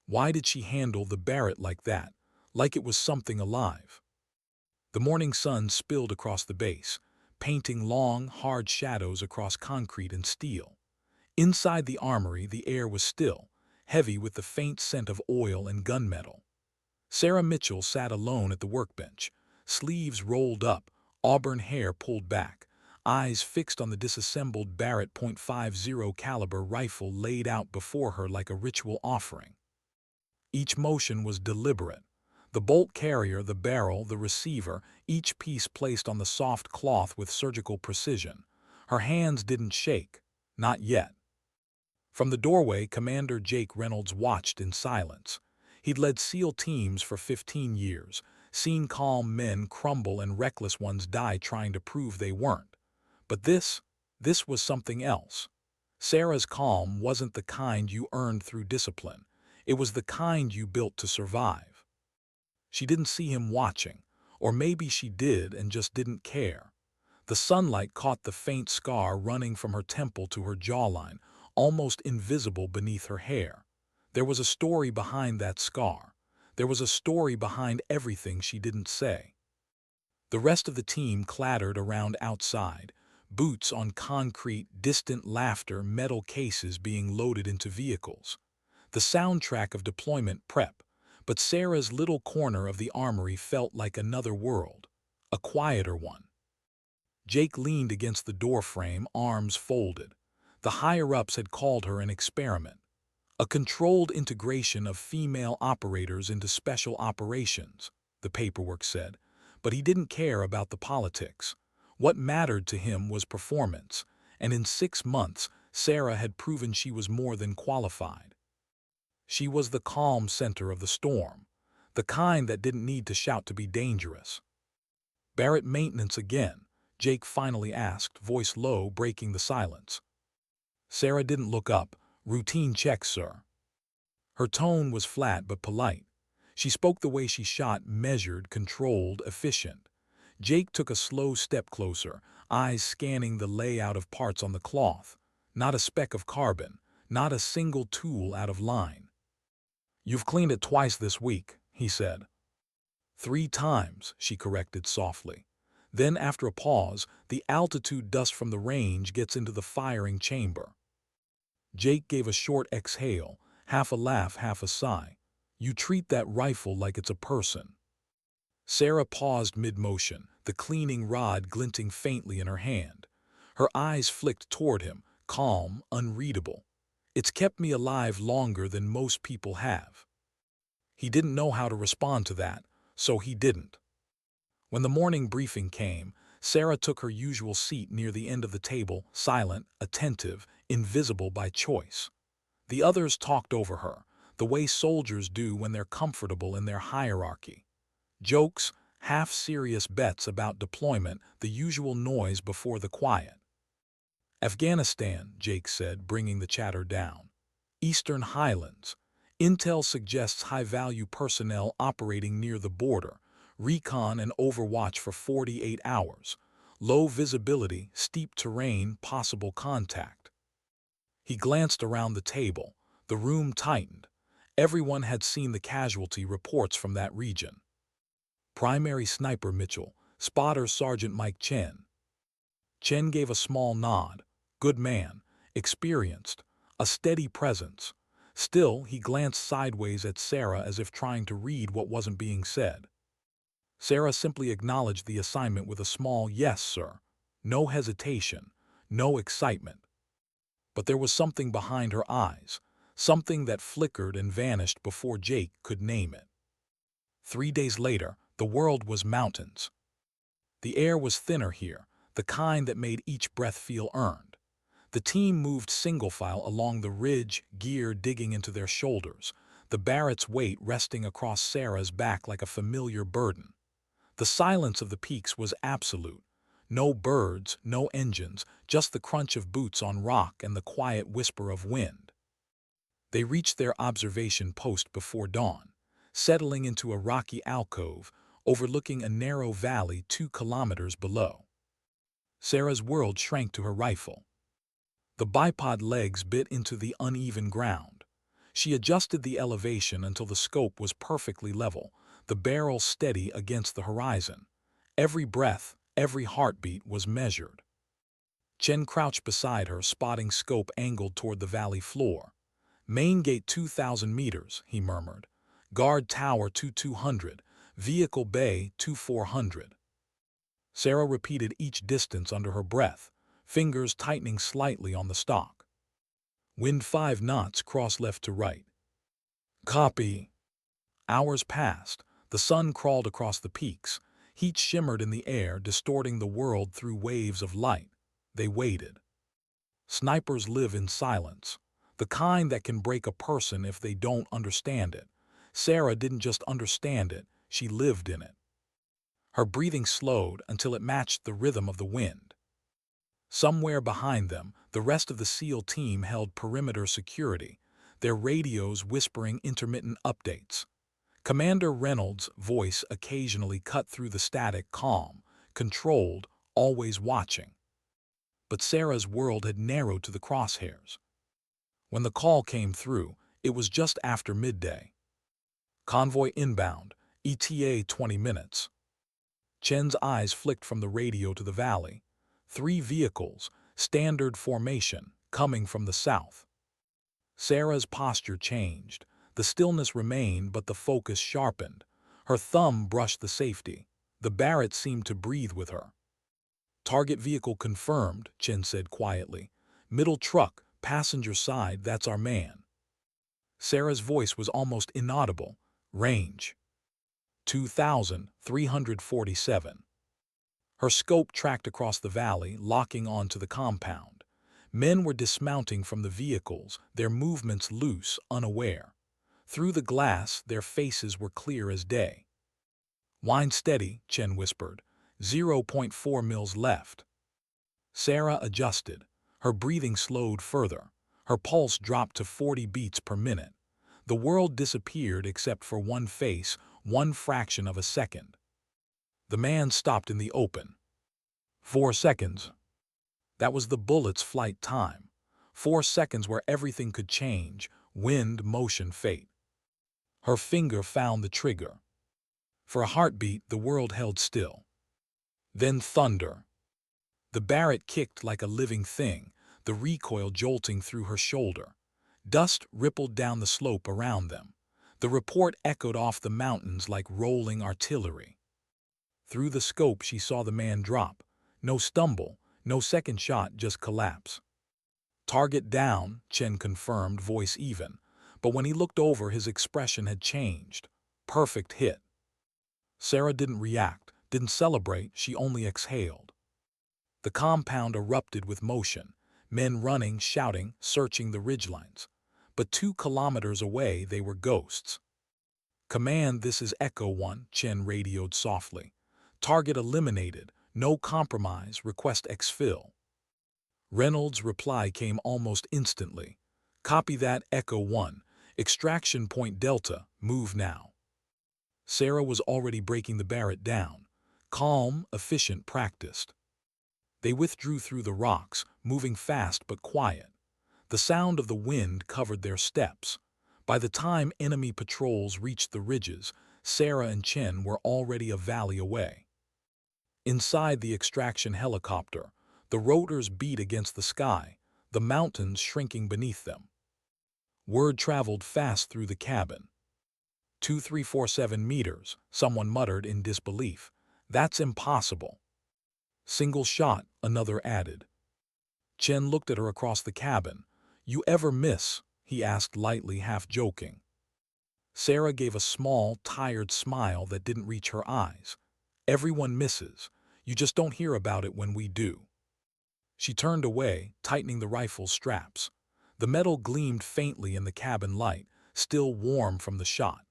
Why did she handle the Barrett like that, like it was something alive? The morning sun spilled across the base, painting long, hard shadows across concrete and steel. Inside the armory, the air was still, heavy with the faint scent of oil and gunmetal. Sarah Mitchell sat alone at the workbench, sleeves rolled up, auburn hair pulled back, eyes fixed on the disassembled Barrett .50 caliber rifle laid out before her like a ritual offering. Each motion was deliberate. The bolt carrier, the barrel, the receiver, each piece placed on the soft cloth with surgical precision. Her hands didn't shake. Not yet. From the doorway, Commander Jake Reynolds watched in silence. He'd led SEAL teams for 15 years, seen calm men crumble and reckless ones die trying to prove they weren't. But this was something else. Sarah's calm wasn't the kind you earned through discipline. It was the kind you built to survive. She didn't see him watching, or maybe she did and just didn't care. The sunlight caught the faint scar running from her temple to her jawline, almost invisible beneath her hair. There was a story behind that scar. There was a story behind everything she didn't say. The rest of the team clattered around outside, boots on concrete, distant laughter, metal cases being loaded into vehicles. The soundtrack of deployment prep, but Sarah's little corner of the armory felt like another world, a quieter one. Jake leaned against the doorframe, arms folded. The higher-ups had called her an experiment, a controlled integration of female operators into special operations, the paperwork said, but he didn't care about the politics. What mattered to him was performance, and in 6 months, Sarah had proven she was more than qualified. She was the calm center of the storm, the kind that didn't need to shout to be dangerous. "Barrett maintenance again," Jake finally asked, voice low, breaking the silence. Sarah didn't look up. "Routine check, sir." Her tone was flat but polite. She spoke the way she shot, measured, controlled, efficient. Jake took a slow step closer, eyes scanning the layout of parts on the cloth. Not a speck of carbon, not a single tool out of line. "You've cleaned it twice this week," he said. "3 times," she corrected softly. Then, after a pause, "the altitude dust from the range gets into the firing chamber." Jake gave a short exhale, half a laugh, half a sigh. "You treat that rifle like it's a person." Sarah paused mid-motion, the cleaning rod glinting faintly in her hand. Her eyes flicked toward him, calm, unreadable. "It's kept me alive longer than most people have." He didn't know how to respond to that, so he didn't. When the morning briefing came, Sarah took her usual seat near the end of the table, silent, attentive, invisible by choice. The others talked over her, the way soldiers do when they're comfortable in their hierarchy. Jokes, half-serious bets about deployment, the usual noise before the quiet. "Afghanistan," Jake said, bringing the chatter down. "Eastern Highlands. Intel suggests high-value personnel operating near the border. Recon and overwatch for 48 hours. Low visibility, steep terrain, possible contact." He glanced around the table. The room tightened. Everyone had seen the casualty reports from that region. "Primary sniper Mitchell, spotter Sergeant Mike Chen." Chen gave a small nod. "Good man, experienced, a steady presence." Still, he glanced sideways at Sarah as if trying to read what wasn't being said. Sarah simply acknowledged the assignment with a small "yes, sir." No hesitation, no excitement. But there was something behind her eyes, something that flickered and vanished before Jake could name it. 3 days later, the world was mountains. The air was thinner here, the kind that made each breath feel earned. The team moved single file along the ridge, gear digging into their shoulders, the Barrett's weight resting across Sarah's back like a familiar burden. The silence of the peaks was absolute. No birds, no engines, just the crunch of boots on rock and the quiet whisper of wind. They reached their observation post before dawn, settling into a rocky alcove overlooking a narrow valley 2 kilometers below. Sarah's world shrank to her rifle. The bipod legs bit into the uneven ground. She adjusted the elevation until the scope was perfectly level, the barrel steady against the horizon. Every breath, every heartbeat was measured. Chen crouched beside her, spotting scope angled toward the valley floor. Main gate 2,000 meters, he murmured. Guard tower 2,200. Vehicle bay 2,400. Sarah repeated each distance under her breath, fingers tightening slightly on the stock. Wind 5 knots, cross left to right. Copy. Hours passed. The sun crawled across the peaks. Heat shimmered in the air, distorting the world through waves of light. They waited. Snipers live in silence, the kind that can break a person if they don't understand it. Sarah didn't just understand it, she lived in it. Her breathing slowed until it matched the rhythm of the wind. Somewhere behind them, the rest of the SEAL team held perimeter security, their radios whispering intermittent updates. Commander Reynolds' voice occasionally cut through the static, calm, controlled, always watching. But Sarah's world had narrowed to the crosshairs. When the call came through, it was just after midday. Convoy inbound, ETA 20 minutes. Chen's eyes flicked from the radio to the valley. 3 vehicles, standard formation, coming from the south. Sarah's posture changed. The stillness remained, but the focus sharpened. Her thumb brushed the safety. The Barrett seemed to breathe with her. Target vehicle confirmed, Chen said quietly. Middle truck, passenger side, that's our man. Sarah's voice was almost inaudible. Range 2,347. Her scope tracked across the valley, locking onto the compound. Men were dismounting from the vehicles, their movements loose, unaware. Through the glass, their faces were clear as day. Wind steady, Chen whispered. 0.4 mils left. Sarah adjusted. Her breathing slowed further. Her pulse dropped to 40 beats per minute. The world disappeared except for one face, one fraction of a second. The man stopped in the open. 4 seconds. That was the bullet's flight time. 4 seconds where everything could change, wind, motion, fate. Her finger found the trigger. For a heartbeat, the world held still. Then thunder. The Barrett kicked like a living thing, the recoil jolting through her shoulder. Dust rippled down the slope around them. The report echoed off the mountains like rolling artillery. Through the scope, she saw the man drop. No stumble, no second shot, just collapse. Target down, Chen confirmed, voice even. But when he looked over, his expression had changed. Perfect hit. Sarah didn't react, didn't celebrate, she only exhaled. The compound erupted with motion, men running, shouting, searching the ridgelines. But 2 kilometers away, they were ghosts. Command, this is Echo 1, Chen radioed softly. Target eliminated, no compromise, request exfil. Reynolds' reply came almost instantly. Copy that, Echo 1. Extraction point Delta, move now. Sarah was already breaking the Barrett down. Calm, efficient, practiced. They withdrew through the rocks, moving fast but quiet. The sound of the wind covered their steps. By the time enemy patrols reached the ridges, Sarah and Chen were already a valley away. Inside the extraction helicopter, the rotors beat against the sky, the mountains shrinking beneath them. Word traveled fast through the cabin. 2,347 meters, someone muttered in disbelief. That's impossible. Single shot, another added. Chen looked at her across the cabin. You ever miss? He asked lightly, half joking. Sarah gave a small, tired smile that didn't reach her eyes. Everyone misses. You just don't hear about it when we do. She turned away, tightening the rifle's straps. The metal gleamed faintly in the cabin light, still warm from the shot.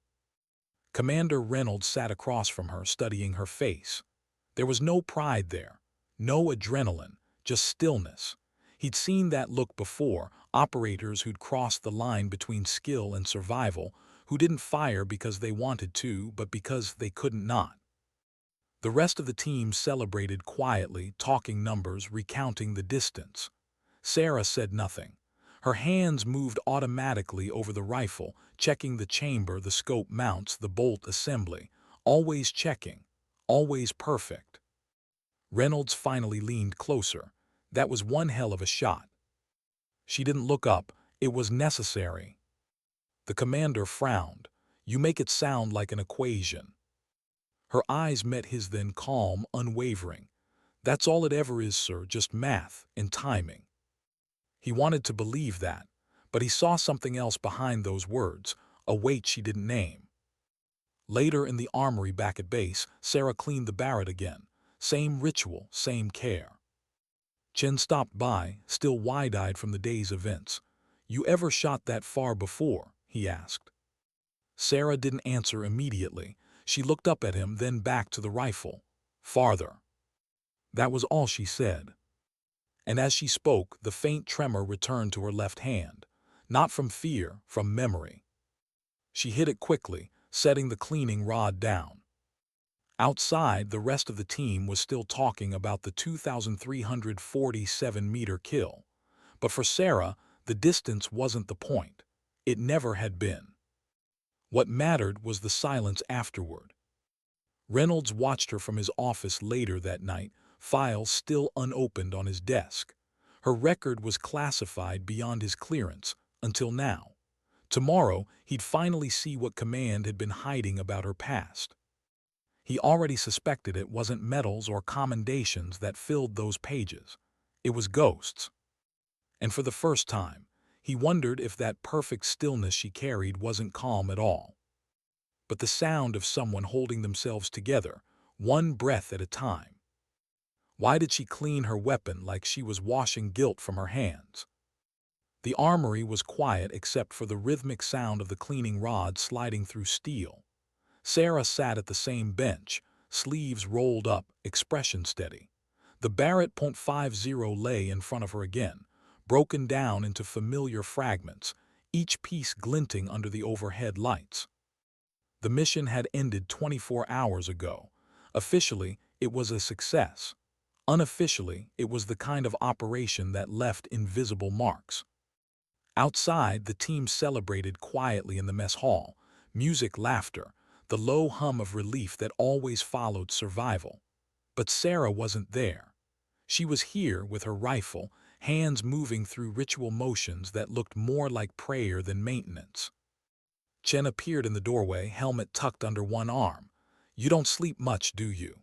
Commander Reynolds sat across from her, studying her face. There was no pride there, no adrenaline, just stillness. He'd seen that look before, operators who'd crossed the line between skill and survival, who didn't fire because they wanted to, but because they couldn't not. The rest of the team celebrated quietly, talking numbers, recounting the distance. Sarah said nothing. Her hands moved automatically over the rifle, checking the chamber, the scope mounts, the bolt assembly. Always checking. Always perfect. Reynolds finally leaned closer. That was one hell of a shot. She didn't look up. It was necessary. The commander frowned. You make it sound like an equation. Her eyes met his, then calm, unwavering. That's all it ever is, sir, just math and timing. He wanted to believe that, but he saw something else behind those words, a weight she didn't name. Later in the armory back at base, Sarah cleaned the Barrett again. Same ritual, same care. Chen stopped by, still wide-eyed from the day's events. You ever shot that far before? He asked. Sarah didn't answer immediately. She looked up at him, then back to the rifle. Farther. That was all she said. And as she spoke, the faint tremor returned to her left hand. Not from fear, from memory. She hit it quickly, setting the cleaning rod down. Outside, the rest of the team was still talking about the 2,347-meter kill. But for Sarah, the distance wasn't the point. It never had been. What mattered was the silence afterward. Reynolds watched her from his office later that night, files still unopened on his desk. Her record was classified beyond his clearance, until now. Tomorrow, he'd finally see what command had been hiding about her past. He already suspected it wasn't medals or commendations that filled those pages. It was ghosts. And for the first time, he wondered if that perfect stillness she carried wasn't calm at all. But the sound of someone holding themselves together, one breath at a time. Why did she clean her weapon like she was washing guilt from her hands? The armory was quiet except for the rhythmic sound of the cleaning rod sliding through steel. Sarah sat at the same bench, sleeves rolled up, expression steady. The Barrett .50 lay in front of her again, broken down into familiar fragments, each piece glinting under the overhead lights. The mission had ended 24 hours ago. Officially, it was a success. Unofficially, it was the kind of operation that left invisible marks. Outside, the team celebrated quietly in the mess hall, music, laughter, the low hum of relief that always followed survival. But Sarah wasn't there. She was here with her rifle, hands moving through ritual motions that looked more like prayer than maintenance. Chen appeared in the doorway, helmet tucked under one arm. You don't sleep much, do you?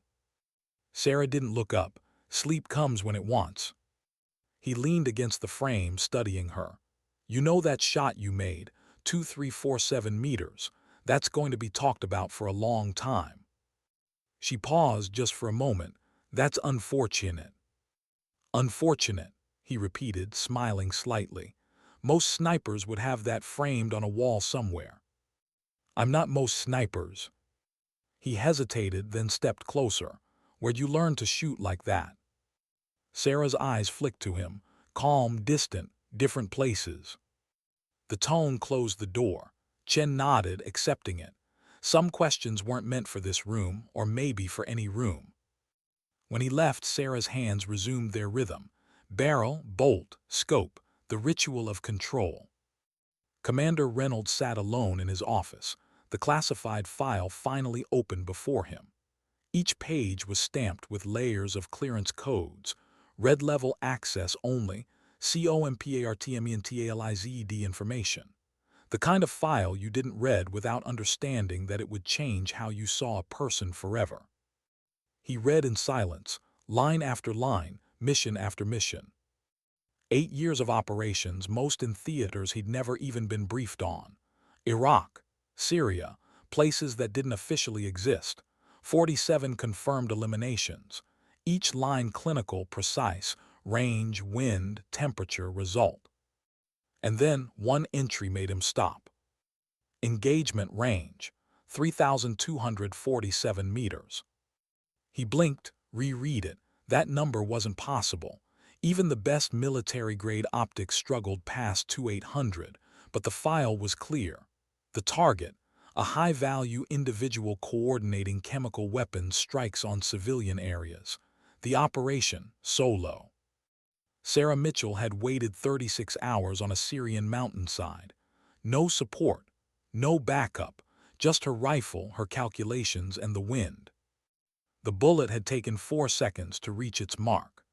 Sarah didn't look up. Sleep comes when it wants. He leaned against the frame, studying her. You know that shot you made, 2,347 meters. That's going to be talked about for a long time. She paused just for a moment. That's unfortunate. Unfortunate, he repeated, smiling slightly. Most snipers would have that framed on a wall somewhere. I'm not most snipers. He hesitated, then stepped closer. Where'd you learn to shoot like that? Sarah's eyes flicked to him, calm, distant, different places. The tone closed the door. Chen nodded, accepting it. Some questions weren't meant for this room, or maybe for any room. When he left, Sarah's hands resumed their rhythm. Barrel, bolt, scope, the ritual of control. Commander Reynolds sat alone in his office. The classified file finally opened before him. Each page was stamped with layers of clearance codes. Red level access only, COMPARTMENTALIZED information. The kind of file you didn't read without understanding that it would change how you saw a person forever. He read in silence, line after line, mission after mission. 8 years of operations, most in theaters he'd never even been briefed on. Iraq, Syria, places that didn't officially exist. 47 confirmed eliminations. Each line clinical, precise, range, wind, temperature, result. And then one entry made him stop. Engagement range, 3,247 meters. He blinked, reread it. That number wasn't possible. Even the best military-grade optics struggled past 2,800, but the file was clear. The target, a high-value individual coordinating chemical weapons strikes on civilian areas. The operation, solo. Sarah Mitchell had waited 36 hours on a Syrian mountainside. No support, no backup, just her rifle, her calculations, and the wind. The bullet had taken 4 seconds to reach its mark.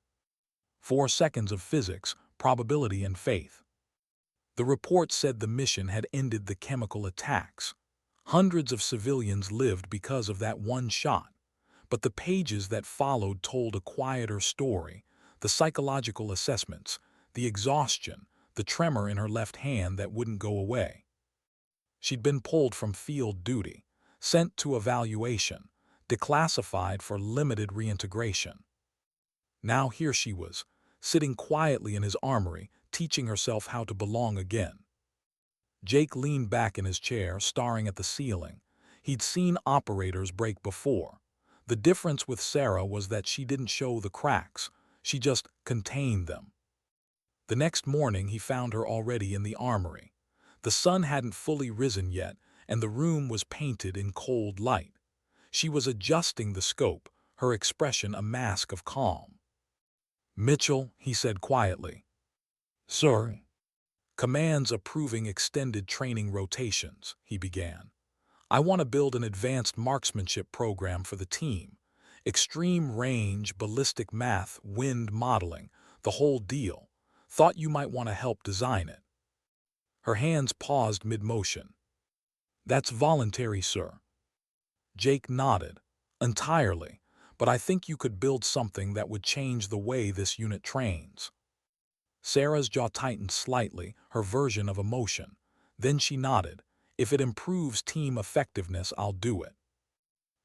4 seconds of physics, probability, and faith. The report said the mission had ended the chemical attacks. Hundreds of civilians lived because of that one shot. But the pages that followed told a quieter story: the psychological assessments, the exhaustion, the tremor in her left hand that wouldn't go away. She'd been pulled from field duty, sent to evaluation, declassified for limited reintegration. Now here she was, sitting quietly in his armory, teaching herself how to belong again. Jake leaned back in his chair, staring at the ceiling. He'd seen operators break before. The difference with Sarah was that she didn't show the cracks, she just contained them. The next morning he found her already in the armory. The sun hadn't fully risen yet, and the room was painted in cold light. She was adjusting the scope, her expression a mask of calm. "Mitchell," he said quietly. "Sir." "Commands approving extended training rotations," he began. "I want to build an advanced marksmanship program for the team. Extreme range, ballistic math, wind modeling, the whole deal. Thought you might want to help design it." Her hands paused mid-motion. "That's voluntary, sir." Jake nodded. "Entirely, but I think you could build something that would change the way this unit trains." Sarah's jaw tightened slightly, her version of emotion. Then she nodded. "If it improves team effectiveness, I'll do it."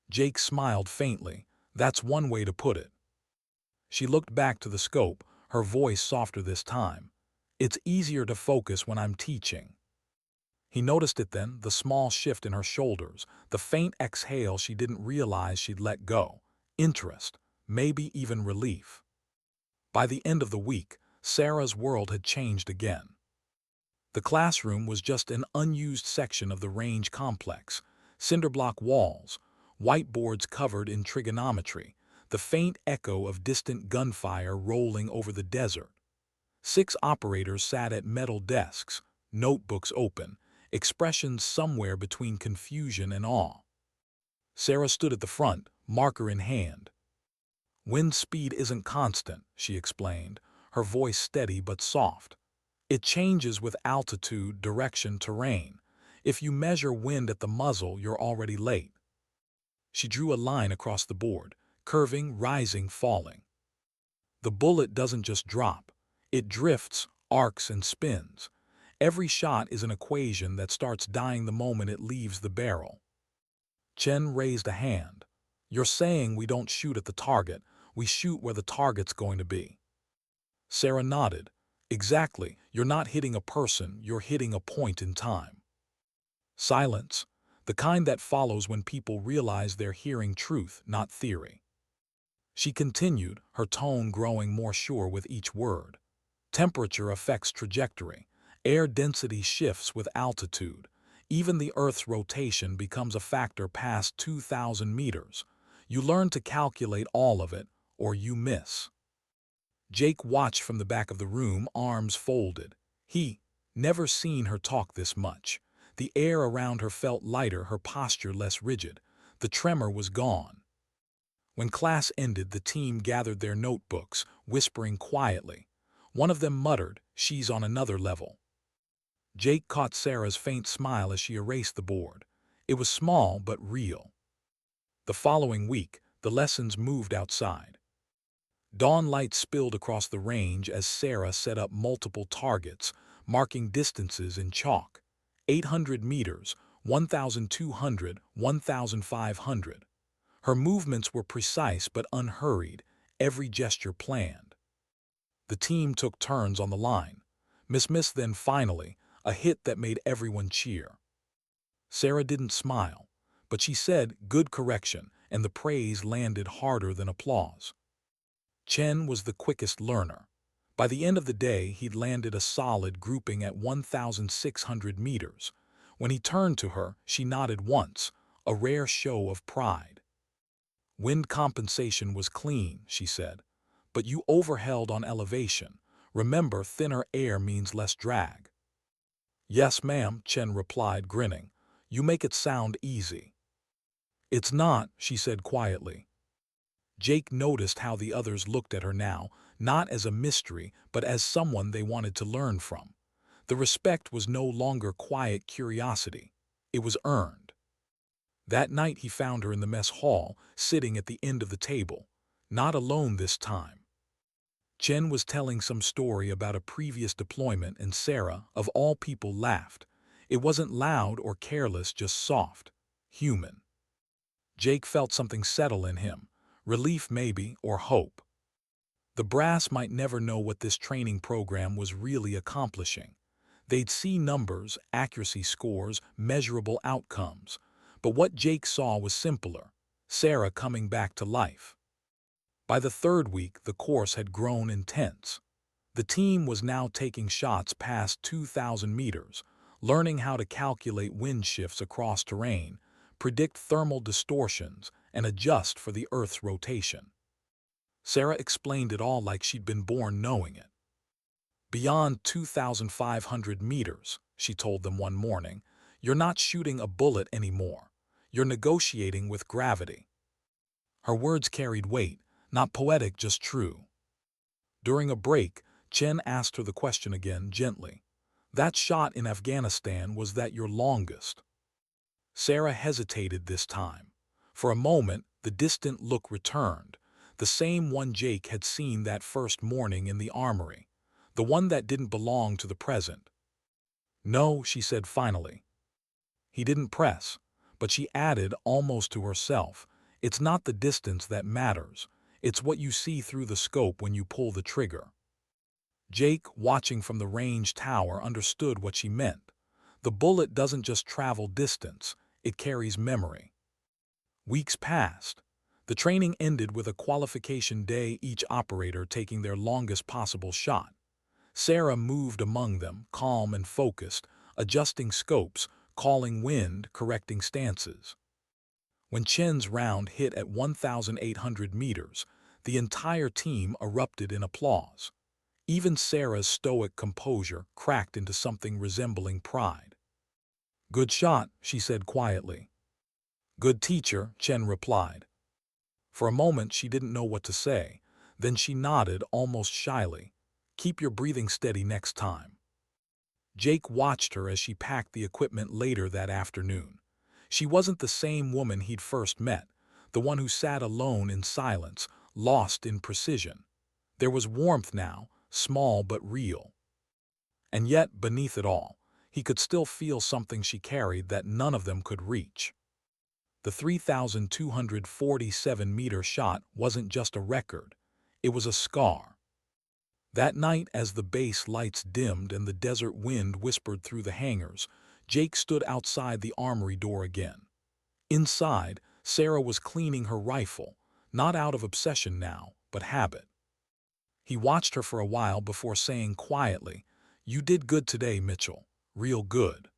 Jake smiled faintly. "That's one way to put it." She looked back to the scope, her voice softer this time. "It's easier to focus when I'm teaching." He noticed it then, the small shift in her shoulders, the faint exhale she didn't realize she'd let go. Interest, maybe even relief. By the end of the week, Sarah's world had changed again. The classroom was just an unused section of the range complex. Cinderblock walls, whiteboards covered in trigonometry, the faint echo of distant gunfire rolling over the desert. 6 operators sat at metal desks, notebooks open, expressions somewhere between confusion and awe. Sarah stood at the front, marker in hand. "Wind speed isn't constant," she explained, her voice steady but soft. "It changes with altitude, direction, terrain. If you measure wind at the muzzle, you're already late." She drew a line across the board, curving, rising, falling. "The bullet doesn't just drop. It drifts, arcs, and spins. Every shot is an equation that starts dying the moment it leaves the barrel." Chen raised a hand. "You're saying we don't shoot at the target, we shoot where the target's going to be." Sarah nodded. "Exactly, you're not hitting a person, you're hitting a point in time." Silence, the kind that follows when people realize they're hearing truth, not theory. She continued, her tone growing more sure with each word. "Temperature affects trajectory. Air density shifts with altitude. Even the Earth's rotation becomes a factor past 2,000 meters. You learn to calculate all of it, or you miss." Jake watched from the back of the room, arms folded. He never seen her talk this much. The air around her felt lighter, her posture less rigid. The tremor was gone. When class ended, the team gathered their notebooks, whispering quietly. One of them muttered, "She's on another level." Jake caught Sarah's faint smile as she erased the board. It was small but real. The following week, the lessons moved outside. Dawn light spilled across the range as Sarah set up multiple targets, marking distances in chalk. 800 meters, 1,200, 1,500. Her movements were precise but unhurried, every gesture planned. The team took turns on the line. Miss then finally, a hit that made everyone cheer. Sarah didn't smile, but she said, "Good correction," and the praise landed harder than applause. Chen was the quickest learner. By the end of the day, he'd landed a solid grouping at 1,600 meters. When he turned to her, she nodded once, a rare show of pride. "Wind compensation was clean," she said, "but you overheld on elevation. Remember, thinner air means less drag. Yes, ma'am, Chen replied, grinning. You make it sound easy. It's not, she said quietly. Jake noticed how the others looked at her now, not as a mystery, but as someone they wanted to learn from. The respect was no longer quiet curiosity. It was earned. That night he found her in the mess hall, sitting at the end of the table. Not alone this time. Chen was telling some story about a previous deployment and Sarah, of all people, laughed. It wasn't loud or careless, just soft, human. Jake felt something settle in him, relief maybe, or hope. The brass might never know what this training program was really accomplishing. They'd see numbers, accuracy scores, measurable outcomes. But what Jake saw was simpler: Sarah coming back to life. By the third week, the course had grown intense. The team was now taking shots past 2,000 meters, learning how to calculate wind shifts across terrain, predict thermal distortions, and adjust for the Earth's rotation. Sarah explained it all like she'd been born knowing it. Beyond 2,500 meters, she told them one morning, you're not shooting a bullet anymore. You're negotiating with gravity. Her words carried weight, not poetic, just true. During a break, Chen asked her the question again, gently. That shot in Afghanistan, was that your longest? Sarah hesitated this time. For a moment, the distant look returned, the same one Jake had seen that first morning in the armory, the one that didn't belong to the present. No, she said finally. He didn't press, but she added, almost to herself, it's not the distance that matters, it's what you see through the scope when you pull the trigger. Jake, watching from the range tower, understood what she meant. The bullet doesn't just travel distance, it carries memory. Weeks passed. The training ended with a qualification day, each operator taking their longest possible shot. Sarah moved among them, calm and focused, adjusting scopes, calling wind, correcting stances. When Chen's round hit at 1,800 meters, the entire team erupted in applause. Even Sarah's stoic composure cracked into something resembling pride. Good shot, she said quietly. Good teacher, Chen replied. For a moment she didn't know what to say, then she nodded almost shyly. Keep your breathing steady next time. Jake watched her as she packed the equipment later that afternoon. She wasn't the same woman he'd first met, the one who sat alone in silence, lost in precision. There was warmth now, small but real. And yet, beneath it all, he could still feel something she carried that none of them could reach. The 3,247-meter shot wasn't just a record, it was a scar. That night, as the base lights dimmed and the desert wind whispered through the hangars, Jake stood outside the armory door again. Inside, Sarah was cleaning her rifle, not out of obsession now, but habit. He watched her for a while before saying quietly, "You did good today, Mitchell. Real good."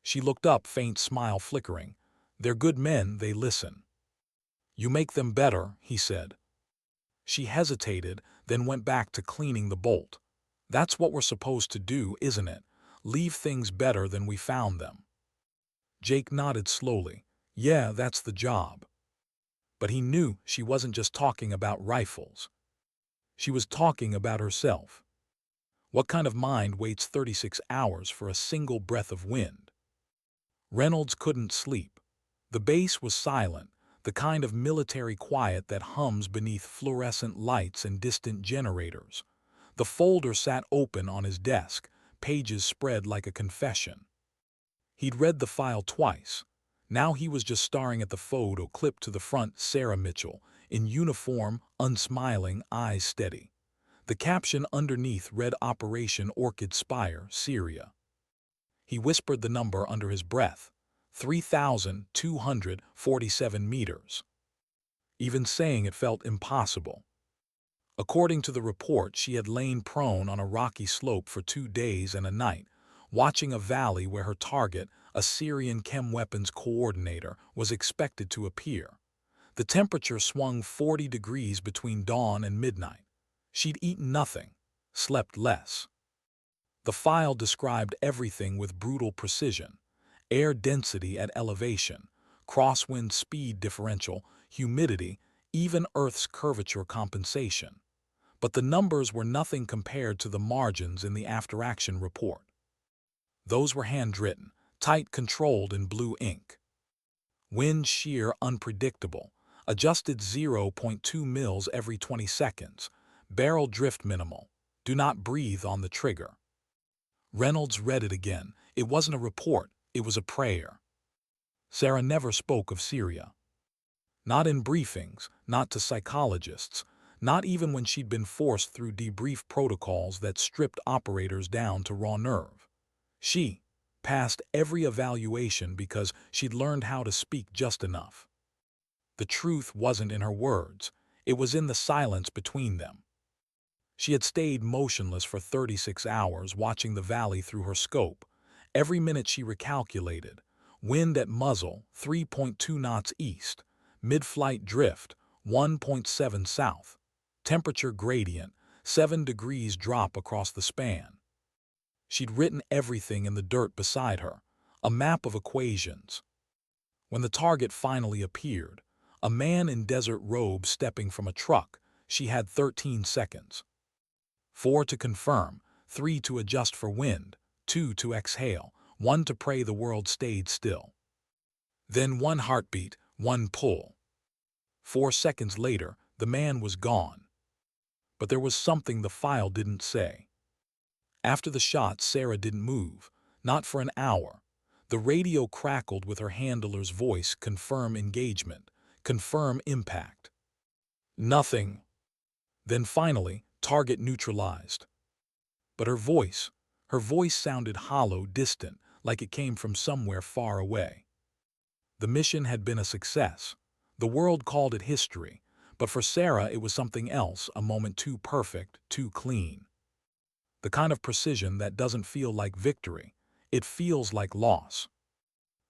She looked up, faint smile flickering. "They're good men, they listen." "You make them better," he said. She hesitated, then went back to cleaning the bolt. "That's what we're supposed to do, isn't it? Leave things better than we found them." Jake nodded slowly. "Yeah, that's the job." But he knew she wasn't just talking about rifles. She was talking about herself. What kind of mind waits 36 hours for a single breath of wind? Reynolds couldn't sleep. The base was silent, the kind of military quiet that hums beneath fluorescent lights and distant generators. The folder sat open on his desk, pages spread like a confession. He'd read the file twice. Now he was just staring at the photo clipped to the front: Sarah Mitchell, in uniform, unsmiling, eyes steady. The caption underneath read Operation Orchid Spire, Syria. He whispered the number under his breath: 3,247 meters. Even saying it felt impossible. According to the report, she had lain prone on a rocky slope for 2 days and a night, watching a valley where her target, a Syrian chem weapons coordinator, was expected to appear. The temperature swung 40 degrees between dawn and midnight. She'd eaten nothing, slept less. The file described everything with brutal precision: air density at elevation, crosswind speed differential, humidity, even Earth's curvature compensation. But the numbers were nothing compared to the margins in the after-action report. Those were handwritten, tight controlled in blue ink. Wind shear unpredictable, adjusted 0.2 mils every 20 seconds, barrel drift minimal, do not breathe on the trigger. Reynolds read it again. It wasn't a report, it was a prayer. Sarah never spoke of Syria. Not in briefings, not to psychologists, not even when she'd been forced through debrief protocols that stripped operators down to raw nerve. She passed every evaluation because she'd learned how to speak just enough. The truth wasn't in her words, it was in the silence between them. She had stayed motionless for 36 hours, watching the valley through her scope. Every minute she recalculated. Wind at muzzle, 3.2 knots east. Mid-flight drift, 1.7 south. Temperature gradient, 7 degrees drop across the span. She'd written everything in the dirt beside her, a map of equations. When the target finally appeared, a man in desert robes stepping from a truck, she had 13 seconds. 4 to confirm, 3 to adjust for wind, 2 to exhale, 1 to pray the world stayed still. Then 1 heartbeat, 1 pull. 4 seconds later, the man was gone. But there was something the file didn't say. After the shot, Sarah didn't move, not for an hour. The radio crackled with her handler's voice: confirm engagement, confirm impact. Nothing. Then finally, target neutralized. But her voice sounded hollow, distant, like it came from somewhere far away. The mission had been a success. The world called it history, but for Sarah it was something else, a moment too perfect, too clean. The kind of precision that doesn't feel like victory, it feels like loss.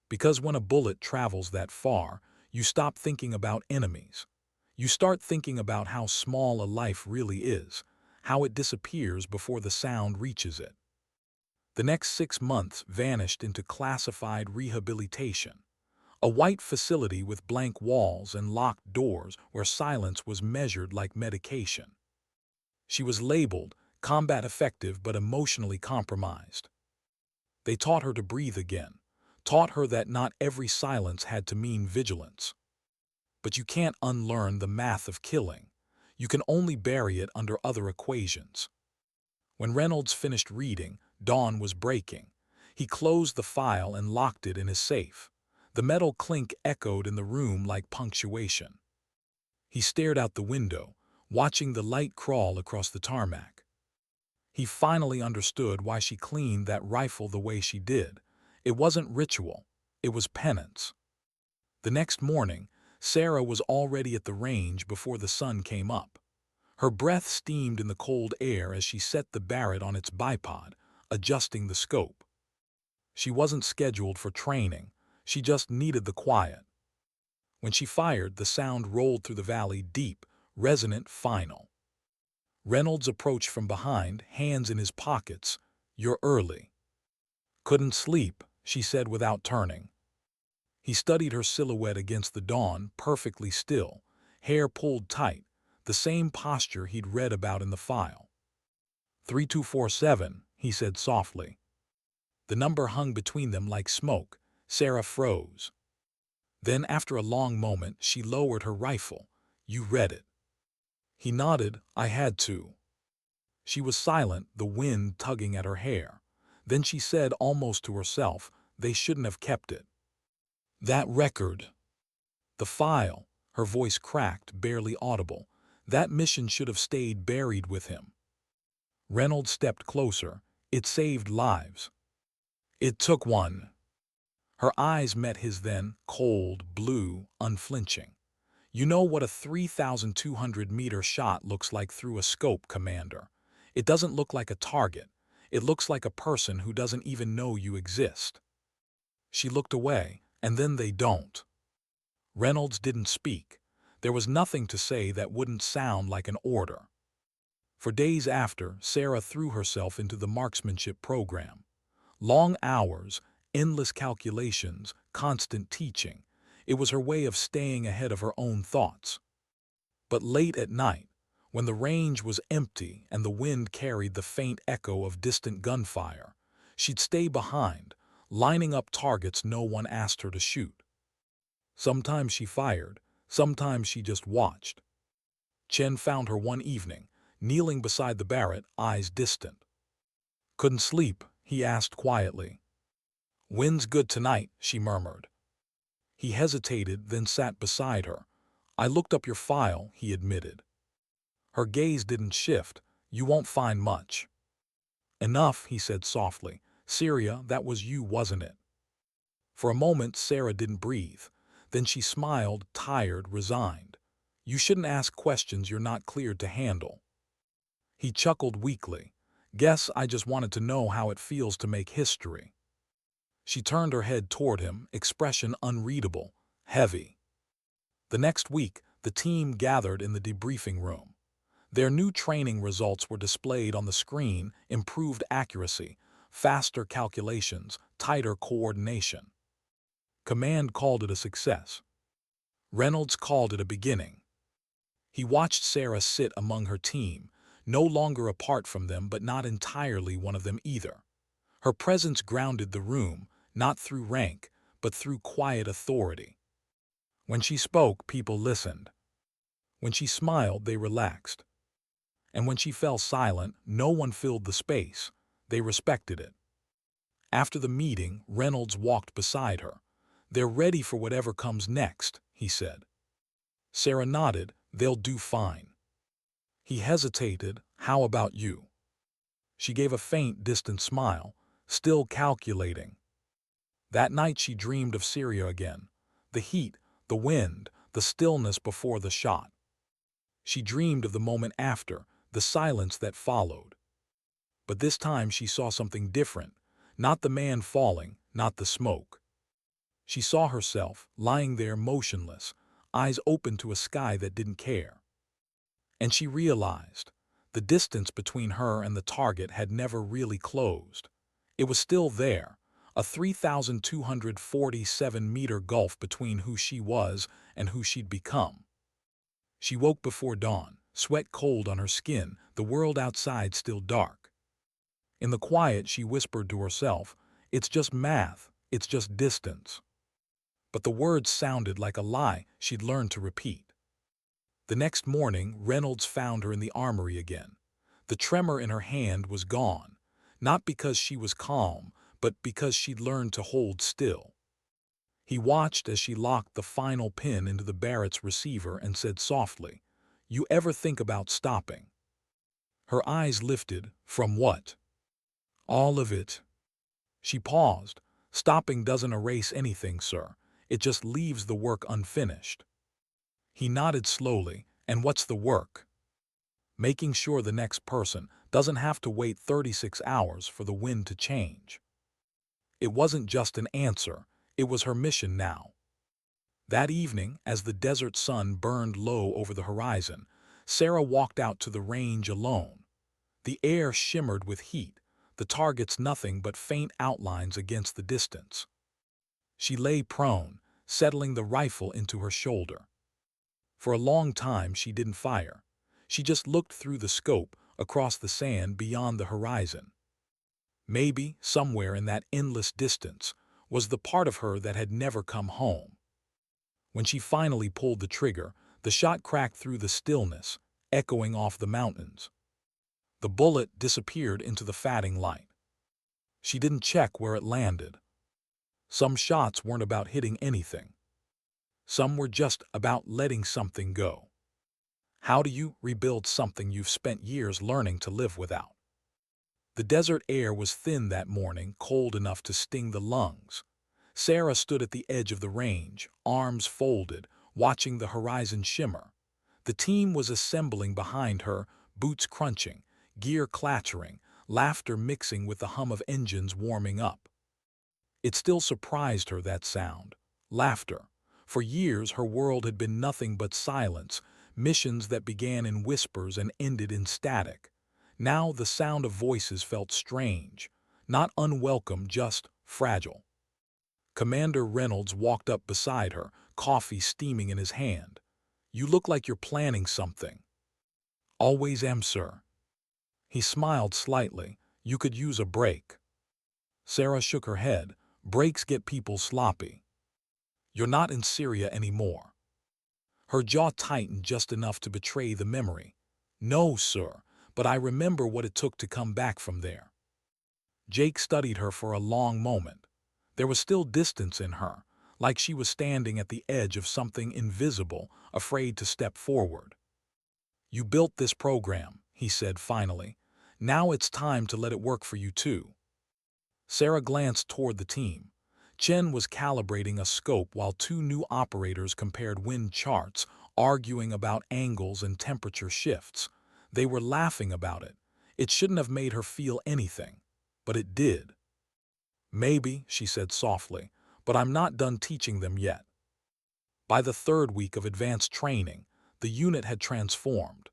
Because when a bullet travels that far, you stop thinking about enemies. You start thinking about how small a life really is, how it disappears before the sound reaches it. The next 6 months vanished into classified rehabilitation, a white facility with blank walls and locked doors where silence was measured like medication. She was labeled combat effective but emotionally compromised. They taught her to breathe again, taught her that not every silence had to mean vigilance. But you can't unlearn the math of killing. You can only bury it under other equations. When Reynolds finished reading, dawn was breaking. He closed the file and locked it in his safe. The metal clink echoed in the room like punctuation. He stared out the window, watching the light crawl across the tarmac. He finally understood why she cleaned that rifle the way she did. It wasn't ritual, it was penance. The next morning, Sarah was already at the range before the sun came up. Her breath steamed in the cold air as she set the Barrett on its bipod, adjusting the scope. She wasn't scheduled for training, she just needed the quiet. When she fired, the sound rolled through the valley, deep, resonant, final. Reynolds approached from behind, hands in his pockets. "You're early." "Couldn't sleep," she said without turning. He studied her silhouette against the dawn, perfectly still, hair pulled tight, the same posture he'd read about in the file. 3247, he said softly. The number hung between them like smoke. Sarah froze. Then, after a long moment, she lowered her rifle. "You read it." He nodded. "I had to." She was silent, the wind tugging at her hair. Then she said, almost to herself, "They shouldn't have kept it. That record. The file," her voice cracked, barely audible. "That mission should have stayed buried with him." Reynolds stepped closer. "It saved lives." "It took one." Her eyes met his then, cold, blue, unflinching. "You know what a 3,200-meter shot looks like through a scope, Commander. It doesn't look like a target. It looks like a person who doesn't even know you exist." She looked away, and then they don't. Reynolds didn't speak. There was nothing to say that wouldn't sound like an order. For days after, Sarah threw herself into the marksmanship program. Long hours, endless calculations, constant teaching. It was her way of staying ahead of her own thoughts. But late at night, when the range was empty and the wind carried the faint echo of distant gunfire, she'd stay behind, lining up targets no one asked her to shoot. Sometimes she fired, sometimes she just watched. Chen found her one evening, kneeling beside the Barrett, eyes distant. "Couldn't sleep?" he asked quietly. "Wind's good tonight," she murmured. He hesitated, then sat beside her. "I looked up your file," he admitted. Her gaze didn't shift. "You won't find much." "Enough," he said softly. "Syria, that was you, wasn't it?" For a moment, Sarah didn't breathe. Then she smiled, tired, resigned. "You shouldn't ask questions you're not cleared to handle." He chuckled weakly. "Guess I just wanted to know how it feels to make history." She turned her head toward him, expression unreadable, heavy. The next week, the team gathered in the debriefing room. Their new training results were displayed on the screen: improved accuracy, faster calculations, tighter coordination. Command called it a success. Reynolds called it a beginning. He watched Sarah sit among her team, no longer apart from them but not entirely one of them either. Her presence grounded the room, not through rank, but through quiet authority. When she spoke, people listened. When she smiled, they relaxed. And when she fell silent, no one filled the space. They respected it. After the meeting, Reynolds walked beside her. "They're ready for whatever comes next," he said. Sarah nodded. "They'll do fine." He hesitated. "How about you?" She gave a faint, distant smile, still calculating. That night she dreamed of Syria again. The heat, the wind, the stillness before the shot. She dreamed of the moment after, the silence that followed. But this time she saw something different. Not the man falling, not the smoke. She saw herself, lying there motionless, eyes open to a sky that didn't care. And she realized the distance between her and the target had never really closed. It was still there, a 3,247-meter gulf between who she was and who she'd become. She woke before dawn, sweat cold on her skin, the world outside still dark. In the quiet, she whispered to herself, "It's just math, it's just distance." But the words sounded like a lie she'd learned to repeat. The next morning, Reynolds found her in the armory again. The tremor in her hand was gone, not because she was calm, but because she'd learned to hold still. He watched as she locked the final pin into the Barrett's receiver and said softly, "You ever think about stopping?" Her eyes lifted. "From what?" "All of it." She paused. "Stopping doesn't erase anything, sir. It just leaves the work unfinished." He nodded slowly. "And what's the work?" "Making sure the next person doesn't have to wait 36 hours for the wind to change." It wasn't just an answer. It was her mission now. That evening, as the desert sun burned low over the horizon, Sarah walked out to the range alone. The air shimmered with heat, the targets nothing but faint outlines against the distance. She lay prone, settling the rifle into her shoulder. For a long time she didn't fire. She just looked through the scope, across the sand beyond the horizon. Maybe, somewhere in that endless distance, was the part of her that had never come home. When she finally pulled the trigger, the shot cracked through the stillness, echoing off the mountains. The bullet disappeared into the fading light. She didn't check where it landed. Some shots weren't about hitting anything. Some were just about letting something go. How do you rebuild something you've spent years learning to live without? The desert air was thin that morning, cold enough to sting the lungs. Sarah stood at the edge of the range, arms folded, watching the horizon shimmer. The team was assembling behind her, boots crunching, gear clattering, laughter mixing with the hum of engines warming up. It still surprised her, that sound. Laughter. For years her world had been nothing but silence, missions that began in whispers and ended in static. Now the sound of voices felt strange, not unwelcome, just fragile. Commander Reynolds walked up beside her, coffee steaming in his hand. "You look like you're planning something." "Always am, sir." He smiled slightly. "You could use a break." Sarah shook her head. "Breaks get people sloppy." "You're not in Syria anymore." Her jaw tightened just enough to betray the memory. "No, sir, but I remember what it took to come back from there." Jake studied her for a long moment. There was still distance in her, like she was standing at the edge of something invisible, afraid to step forward. "You built this program," he said finally. "Now it's time to let it work for you too." Sarah glanced toward the team. Chen was calibrating a scope while two new operators compared wind charts, arguing about angles and temperature shifts. They were laughing about it. It shouldn't have made her feel anything, but it did. "Maybe," she said softly, "but I'm not done teaching them yet." By the third week of advanced training, the unit had transformed.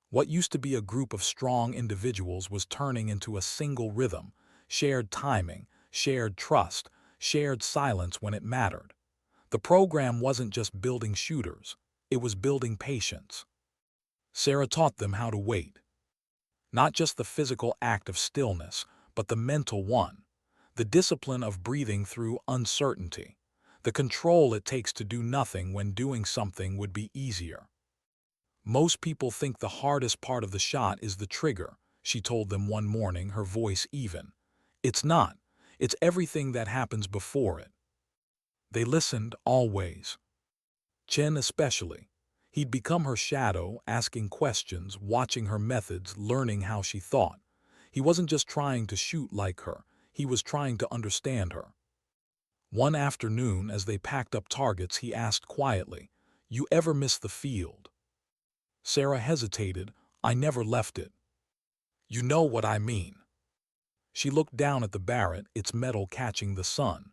What used to be a group of strong individuals was turning into a single rhythm, shared timing, shared trust, shared silence when it mattered. The program wasn't just building shooters, it was building patience. Sarah taught them how to wait. Not just the physical act of stillness, but the mental one. The discipline of breathing through uncertainty. The control it takes to do nothing when doing something would be easier. "Most people think the hardest part of the shot is the trigger," she told them one morning, her voice even. "It's not. It's everything that happens before it." They listened, always. Chen especially. He'd become her shadow, asking questions, watching her methods, learning how she thought. He wasn't just trying to shoot like her, he was trying to understand her. One afternoon, as they packed up targets, he asked quietly, "You ever miss the field?" Sarah hesitated. "I never left it." "You know what I mean." She looked down at the Barrett, its metal catching the sun.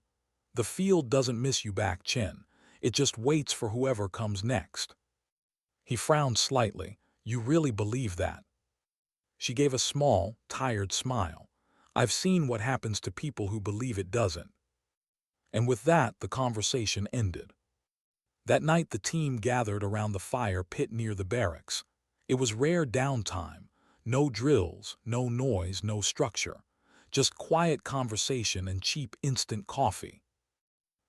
"The field doesn't miss you back, Chen. It just waits for whoever comes next." He frowned slightly. "You really believe that?" She gave a small, tired smile. "I've seen what happens to people who believe it doesn't." And with that, the conversation ended. That night the team gathered around the fire pit near the barracks. It was rare downtime. No drills, no noise, no structure. Just quiet conversation and cheap instant coffee.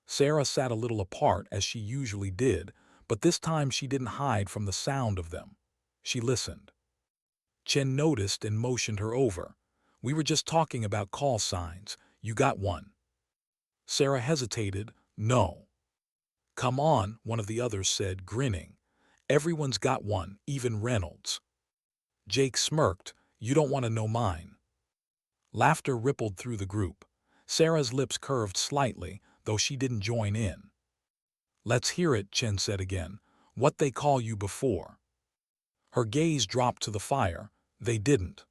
Sarah sat a little apart as she usually did, but this time she didn't hide from the sound of them. She listened. Chen noticed and motioned her over. "We were just talking about call signs. You got one?" Sarah hesitated. "No." "Come on," one of the others said, grinning. "Everyone's got one, even Reynolds." Jake smirked. "You don't want to know mine." Laughter rippled through the group. Sarah's lips curved slightly, though she didn't join in. "Let's hear it," Chen said again. "What they call you before?" Her gaze dropped to the fire. They didn't.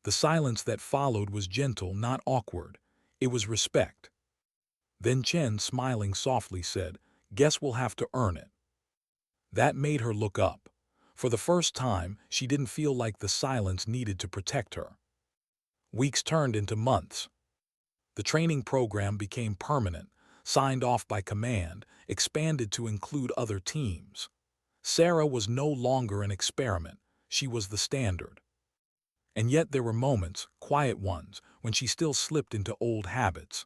The silence that followed was gentle, not awkward. It was respect. Then Chen, smiling softly, said, "Guess we'll have to earn it." That made her look up. For the first time, she didn't feel like the silence needed to protect her. Weeks turned into months. The training program became permanent, signed off by command, expanded to include other teams. Sarah was no longer an experiment. She was the standard. And yet there were moments, quiet ones, when she still slipped into old habits.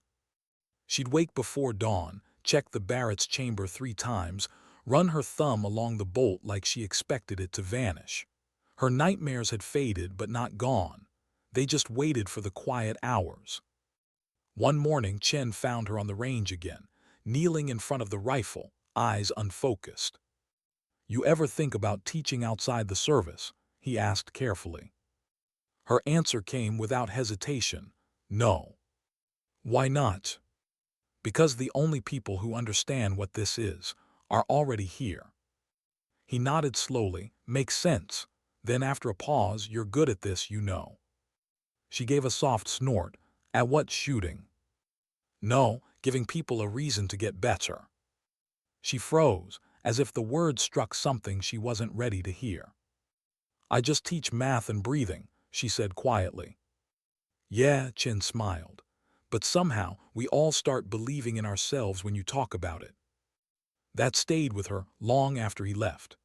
She'd wake before dawn, check the Barrett's chamber 3 times, run her thumb along the bolt like she expected it to vanish. Her nightmares had faded but not gone. They just waited for the quiet hours. One morning, Chen found her on the range again, kneeling in front of the rifle, eyes unfocused. "You ever think about teaching outside the service?" he asked carefully. Her answer came without hesitation. "No." "Why not?" "Because the only people who understand what this is are already here." He nodded slowly. "Makes sense. Then after a pause, "You're good at this, you know." She gave a soft snort. "At what, shooting?" "No, giving people a reason to get better." She froze, as if the words struck something she wasn't ready to hear. "I just teach math and breathing. she said quietly. Yeah, Chen smiled. But somehow, we all start believing in ourselves when you talk about it. That stayed with her long after he left.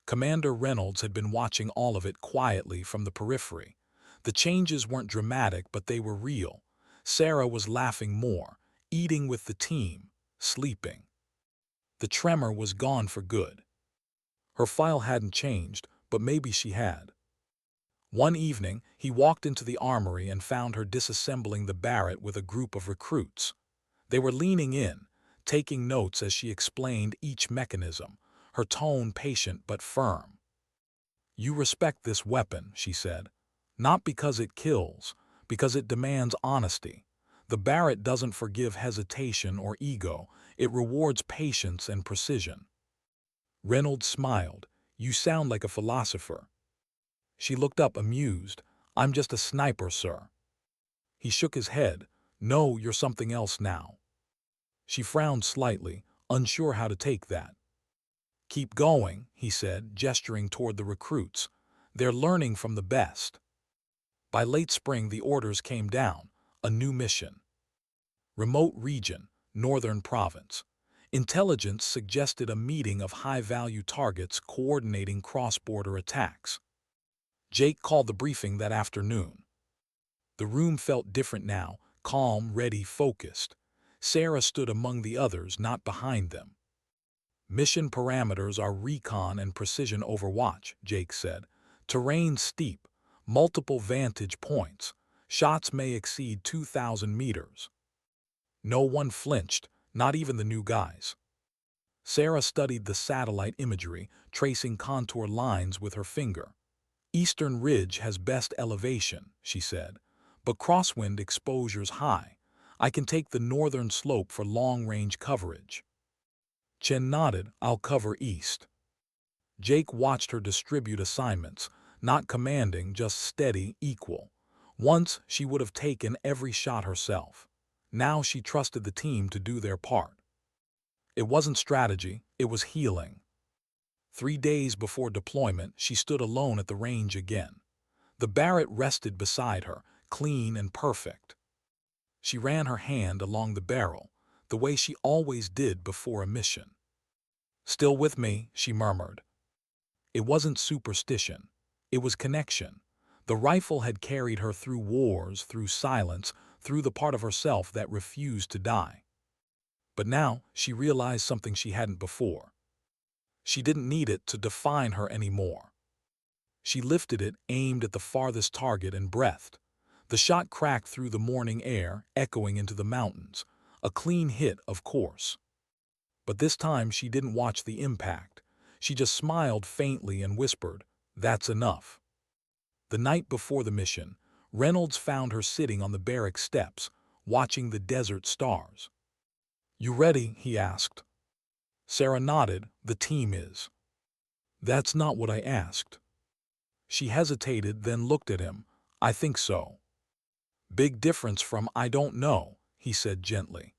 Commander Reynolds had been watching all of it quietly from the periphery. The changes weren't dramatic, but they were real. Sarah was laughing more, eating with the team, sleeping. The tremor was gone for good. Her file hadn't changed, but maybe she had. One evening, he walked into the armory and found her disassembling the Barrett with a group of recruits. They were leaning in, taking notes as she explained each mechanism, her tone patient but firm. You respect this weapon, she said. Not because it kills, because it demands honesty. The Barrett doesn't forgive hesitation or ego, it rewards patience and precision. Reynolds smiled. You sound like a philosopher. She looked up amused. I'm just a sniper, sir. He shook his head. No, you're something else now. She frowned slightly, unsure how to take that. Keep going, he said, gesturing toward the recruits. They're learning from the best. By late spring, the orders came down. A new mission. Remote region, northern province. Intelligence suggested a meeting of high-value targets coordinating cross-border attacks. Jake called the briefing that afternoon. The room felt different now, calm, ready, focused. Sarah stood among the others, not behind them. Mission parameters are recon and precision overwatch, Jake said. Terrain steep, multiple vantage points. Shots may exceed 2,000 meters. No one flinched, not even the new guys. Sarah studied the satellite imagery, tracing contour lines with her finger. Eastern Ridge has best elevation, she said, but crosswind exposure's high. I can take the northern slope for long-range coverage. Chen nodded. I'll cover east. Jake watched her distribute assignments, not commanding, just steady, equal. Once, she would have taken every shot herself. Now she trusted the team to do their part. It wasn't strategy, it was healing. 3 days before deployment, she stood alone at the range again. The Barrett rested beside her, clean and perfect. She ran her hand along the barrel, the way she always did before a mission. Still with me, she murmured. It wasn't superstition. It was connection. The rifle had carried her through wars, through silence, through the part of herself that refused to die. But now she realized something she hadn't before. She didn't need it to define her anymore. She lifted it, aimed at the farthest target, and breathed. The shot cracked through the morning air, echoing into the mountains. A clean hit, of course. But this time she didn't watch the impact. She just smiled faintly and whispered, "That's enough." The night before the mission, Reynolds found her sitting on the barrack steps, watching the desert stars. You ready? He asked. Sarah nodded. The team is. That's not what I asked. She hesitated, then looked at him. I think so. Big difference from I don't know, he said gently.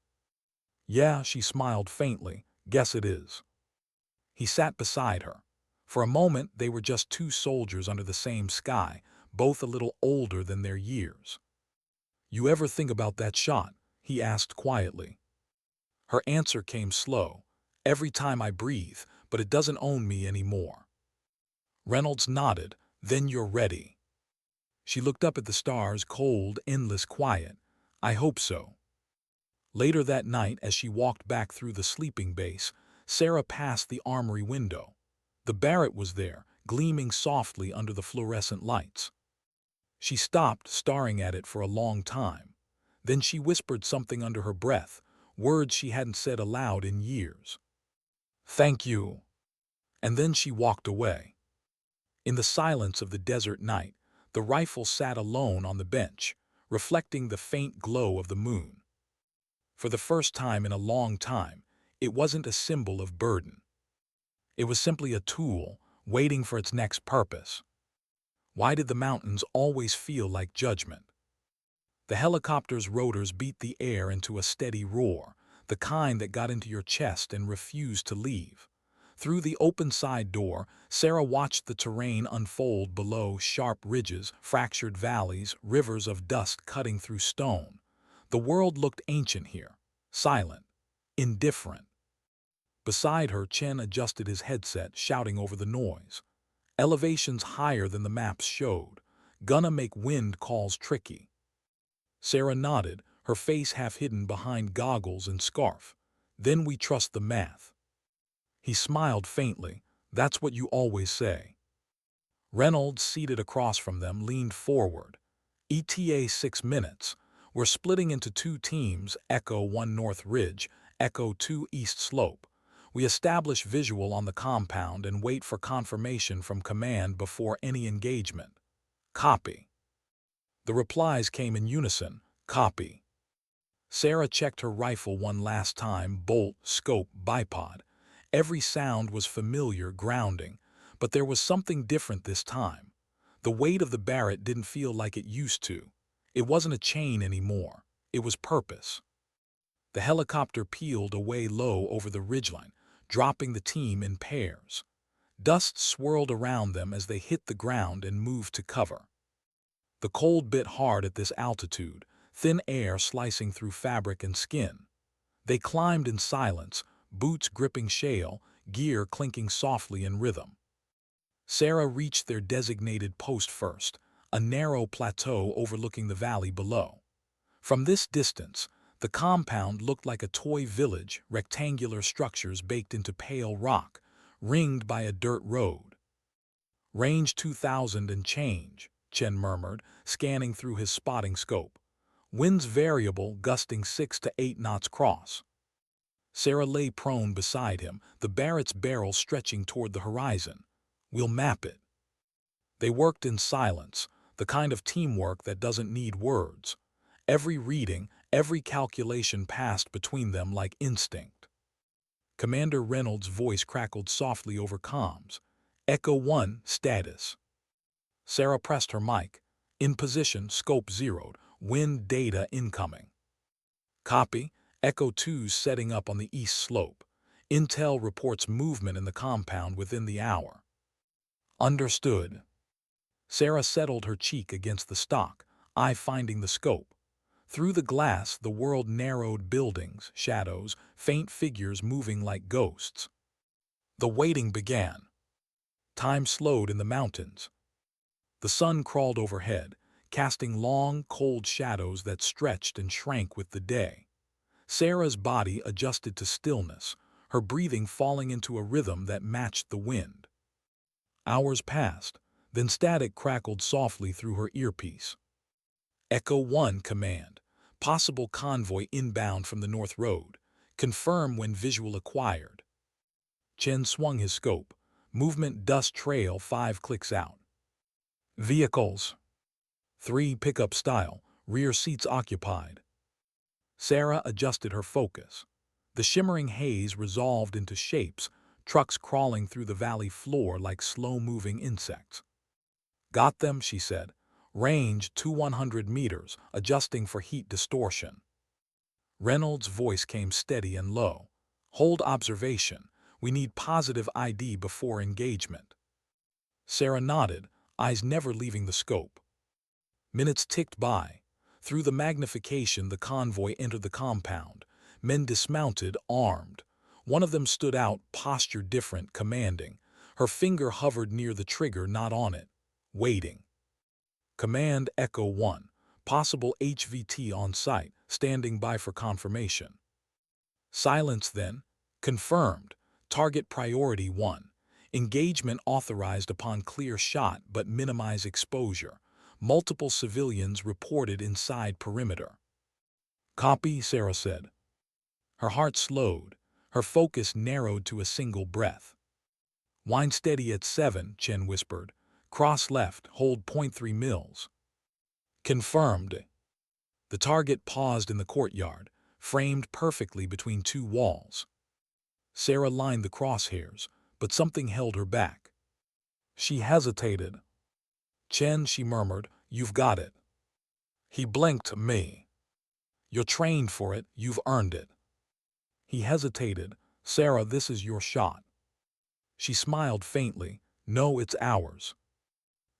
Yeah, she smiled faintly. Guess it is. He sat beside her. For a moment, they were just two soldiers under the same sky, both a little older than their years. You ever think about that shot? He asked quietly. Her answer came slow. Every time I breathe, but it doesn't own me anymore. Reynolds nodded. Then you're ready. She looked up at the stars, cold, endless, quiet. I hope so. Later that night, as she walked back through the sleeping base, Sarah passed the armory window. The Barrett was there, gleaming softly under the fluorescent lights. She stopped, staring at it for a long time. Then she whispered something under her breath, words she hadn't said aloud in years. Thank you. And then she walked away. In the silence of the desert night, the rifle sat alone on the bench, reflecting the faint glow of the moon. For the first time in a long time, it wasn't a symbol of burden. It was simply a tool, waiting for its next purpose. Why did the mountains always feel like judgment? The helicopter's rotors beat the air into a steady roar, the kind that got into your chest and refused to leave. Through the open side door, Sarah watched the terrain unfold below: sharp ridges, fractured valleys, rivers of dust cutting through stone. The world looked ancient here, silent, indifferent. Beside her, Chen adjusted his headset, shouting over the noise. Elevations higher than the maps showed. Gonna make wind calls tricky. Sarah nodded, her face half hidden behind goggles and scarf. Then we trust the math. He smiled faintly. That's what you always say. Reynolds, seated across from them, leaned forward. ETA 6 minutes. We're splitting into two teams, Echo 1 North Ridge, Echo 2 East Slope. We establish visual on the compound and wait for confirmation from command before any engagement. Copy. The replies came in unison. Copy. Sarah checked her rifle one last time: bolt, scope, bipod. Every sound was familiar, grounding, but there was something different this time. The weight of the Barrett didn't feel like it used to. It wasn't a chain anymore. It was purpose. The helicopter peeled away low over the ridgeline, dropping the team in pairs. Dust swirled around them as they hit the ground and moved to cover. The cold bit hard at this altitude, thin air slicing through fabric and skin. They climbed in silence, boots gripping shale, gear clinking softly in rhythm. Sarah reached their designated post first, a narrow plateau overlooking the valley below. From this distance, the compound looked like a toy village: rectangular structures baked into pale rock, ringed by a dirt road. Range 2,000 and change, Chen murmured, scanning through his spotting scope. Winds variable, gusting 6 to 8 knots cross. Sarah lay prone beside him, the Barrett's barrel stretching toward the horizon. We'll map it. They worked in silence, the kind of teamwork that doesn't need words. Every reading, every calculation passed between them like instinct. Commander Reynolds' voice crackled softly over comms. Echo 1, status. Sarah pressed her mic. In position, scope zeroed, wind data incoming. Copy. Echo 2's setting up on the east slope. Intel reports movement in the compound within the hour. Understood. Sarah settled her cheek against the stock, eye finding the scope. Through the glass, the world narrowed: buildings, shadows, faint figures moving like ghosts. The waiting began. Time slowed in the mountains. The sun crawled overhead, casting long, cold shadows that stretched and shrank with the day. Sarah's body adjusted to stillness, her breathing falling into a rhythm that matched the wind. Hours passed, then static crackled softly through her earpiece. Echo 1 command. Possible convoy inbound from the North Road. Confirm when visual acquired. Chen swung his scope. Movement: dust trail 5 clicks out. Vehicles. 3 pickup style, rear seats occupied. Sarah adjusted her focus. The shimmering haze resolved into shapes, trucks crawling through the valley floor like slow-moving insects. Got them, she said. Range 100 meters, adjusting for heat distortion. Reynolds' voice came steady and low. Hold observation. We need positive ID before engagement. Sarah nodded, eyes never leaving the scope. Minutes ticked by. Through the magnification, the convoy entered the compound. Men dismounted, armed. One of them stood out, posture different, commanding. Her finger hovered near the trigger, not on it. Waiting. Command: Echo 1. Possible HVT on site, standing by for confirmation. Silence then. Confirmed. Target priority 1. Engagement authorized upon clear shot, but minimize exposure. Multiple civilians reported inside perimeter. Copy, Sarah said. Her heart slowed. Her focus narrowed to a single breath. Wind steady at 7, Chen whispered. Cross left, hold .3 mils. Confirmed. The target paused in the courtyard, framed perfectly between 2 walls. Sarah lined the crosshairs, but something held her back. She hesitated. Chen, she murmured, you've got it. He blinked to me. You're trained for it, you've earned it. He hesitated. Sarah, this is your shot. She smiled faintly. No, it's ours.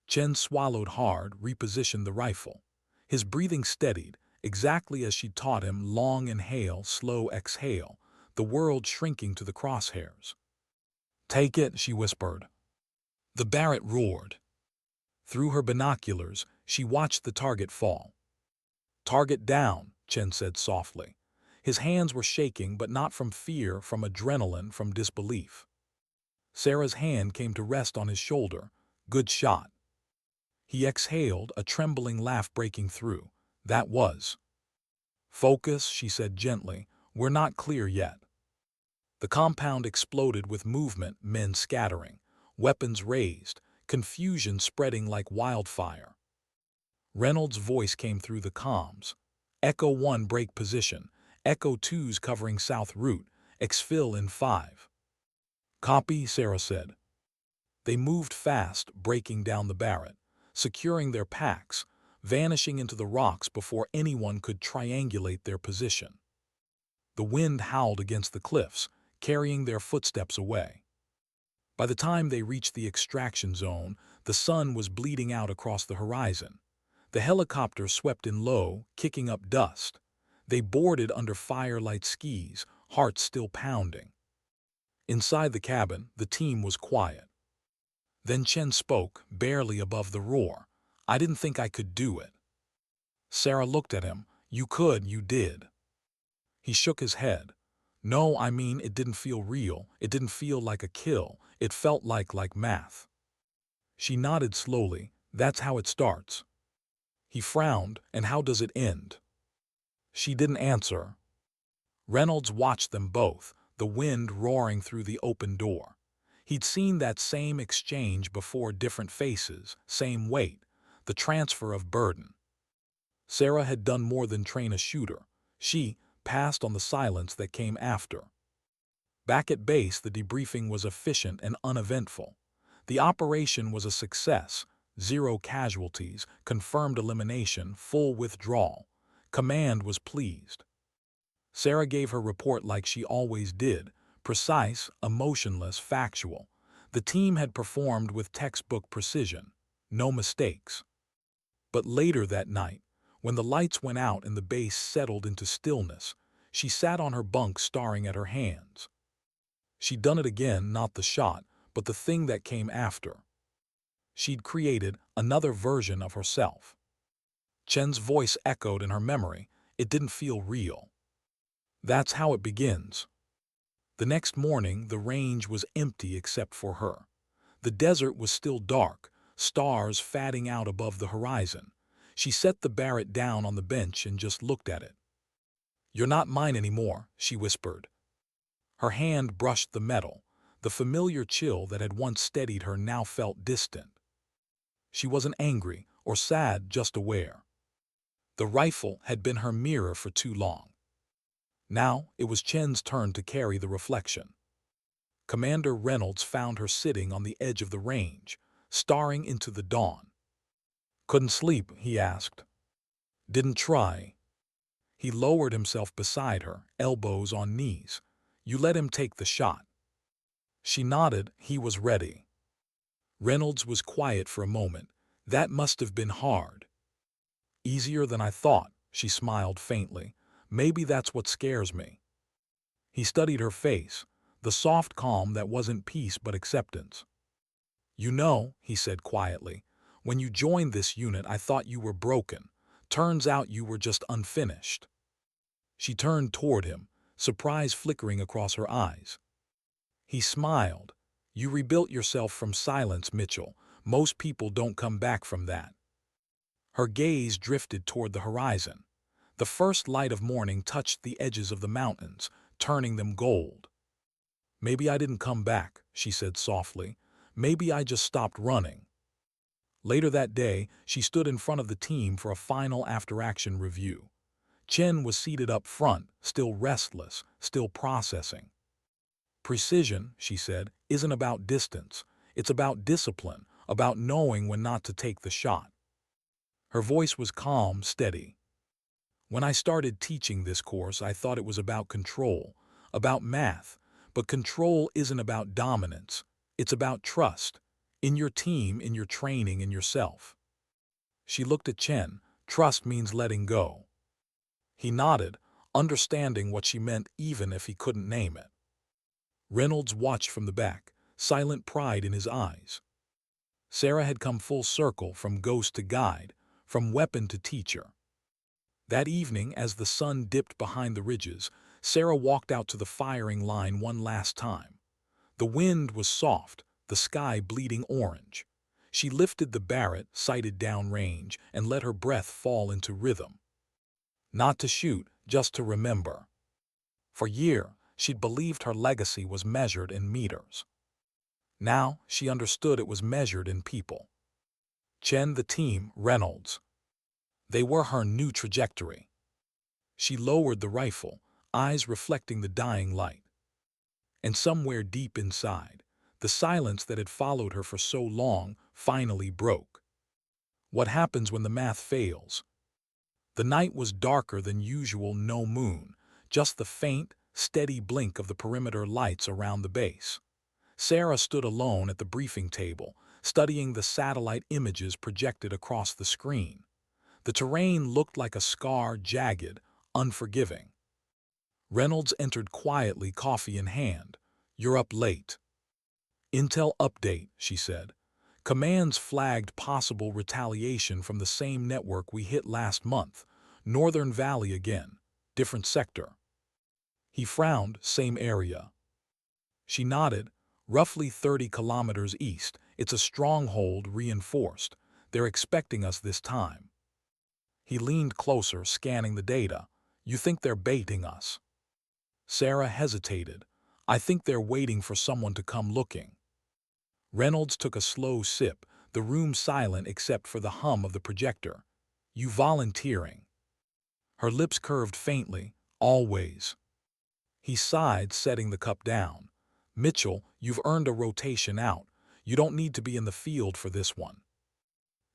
Chen swallowed hard, repositioned the rifle. His breathing steadied, exactly as she'd taught him: long inhale, slow exhale, the world shrinking to the crosshairs. Take it, she whispered. The Barrett roared. Through her binoculars, she watched the target fall. Target down, Chen said softly. His hands were shaking, but not from fear, from adrenaline, from disbelief. Sarah's hand came to rest on his shoulder. Good shot. He exhaled, a trembling laugh breaking through. That was. Focus, she said gently. We're not clear yet. The compound exploded with movement, men scattering, weapons raised, confusion spreading like wildfire. Reynolds' voice came through the comms. Echo 1 break position. Echo 2's covering south route. Exfil in 5. Copy, Sarah said. They moved fast, breaking down the Barrett, securing their packs, vanishing into the rocks before anyone could triangulate their position. The wind howled against the cliffs, carrying their footsteps away. By the time they reached the extraction zone, the sun was bleeding out across the horizon. The helicopter swept in low, kicking up dust. They boarded under firelight skis, hearts still pounding. Inside the cabin, the team was quiet. Then Chen spoke, barely above the roar. I didn't think I could do it. Sarah looked at him. You could, you did. He shook his head. No, I mean, it didn't feel real. It didn't feel like a kill. It felt like math. She nodded slowly. That's how it starts. He frowned. And how does it end? She didn't answer. Reynolds watched them both, the wind roaring through the open door. He'd seen that same exchange before, different faces, same weight, the transfer of burden. Sarah had done more than train a shooter. She passed on the silence that came after. Back at base, the debriefing was efficient and uneventful. The operation was a success. 0 casualties, confirmed elimination, full withdrawal. Command was pleased. Sarah gave her report like she always did, precise, emotionless, factual. The team had performed with textbook precision. No mistakes. But later that night, when the lights went out and the base settled into stillness, she sat on her bunk staring at her hands. She'd done it again, not the shot, but the thing that came after. She'd created another version of herself. Chen's voice echoed in her memory. It didn't feel real. That's how it begins. The next morning, the range was empty except for her. The desert was still dark, stars fatting out above the horizon. She set the Barrett down on the bench and just looked at it. You're not mine anymore, she whispered. Her hand brushed the metal. The familiar chill that had once steadied her now felt distant. She wasn't angry or sad, just aware. The rifle had been her mirror for too long. Now it was Chen's turn to carry the reflection. Commander Reynolds found her sitting on the edge of the range, staring into the dawn. Couldn't sleep, he asked. Didn't try. He lowered himself beside her, elbows on knees. You let him take the shot. She nodded. He was ready. Reynolds was quiet for a moment. That must have been hard. Easier than I thought, she smiled faintly. Maybe that's what scares me. He studied her face, the soft calm that wasn't peace but acceptance. You know, he said quietly, when you joined this unit I thought you were broken. Turns out you were just unfinished. She turned toward him, surprise flickering across her eyes. He smiled. You rebuilt yourself from silence, Mitchell. Most people don't come back from that. Her gaze drifted toward the horizon. The first light of morning touched the edges of the mountains, turning them gold. Maybe I didn't come back, she said softly. Maybe I just stopped running. Later that day, she stood in front of the team for a final after-action review. Chen was seated up front, still restless, still processing. Precision, she said, isn't about distance. It's about discipline, about knowing when not to take the shot. Her voice was calm, steady. When I started teaching this course, I thought it was about control, about math, but control isn't about dominance. It's about trust. In your team, in your training, in yourself. She looked at Chen. Trust means letting go. He nodded, understanding what she meant even if he couldn't name it. Reynolds watched from the back, silent pride in his eyes. Sarah had come full circle, from ghost to guide, from weapon to teacher. That evening, as the sun dipped behind the ridges, Sarah walked out to the firing line one last time. The wind was soft, the sky bleeding orange. She lifted the Barrett, sighted downrange, and let her breath fall into rhythm. Not to shoot, just to remember. For years, she'd believed her legacy was measured in meters. Now, she understood it was measured in people. Chen, the team, Reynolds. They were her new trajectory. She lowered the rifle, eyes reflecting the dying light. And somewhere deep inside, the silence that had followed her for so long finally broke. What happens when the math fails? The night was darker than usual, no moon, just the faint, steady blink of the perimeter lights around the base. Sarah stood alone at the briefing table, studying the satellite images projected across the screen. The terrain looked like a scar, jagged, unforgiving. Reynolds entered quietly, coffee in hand. "You're up late." "Intel update," she said. "Commands flagged possible retaliation from the same network we hit last month. Northern Valley again. Different sector." He frowned. "Same area." She nodded. "Roughly 30 kilometers east. It's a stronghold, reinforced. They're expecting us this time." He leaned closer, scanning the data. "You think they're baiting us?" Sarah hesitated. "I think they're waiting for someone to come looking." Reynolds took a slow sip, the room silent except for the hum of the projector. "You volunteering?" Her lips curved faintly. "Always." He sighed, setting the cup down. "Mitchell, you've earned a rotation out. You don't need to be in the field for this one."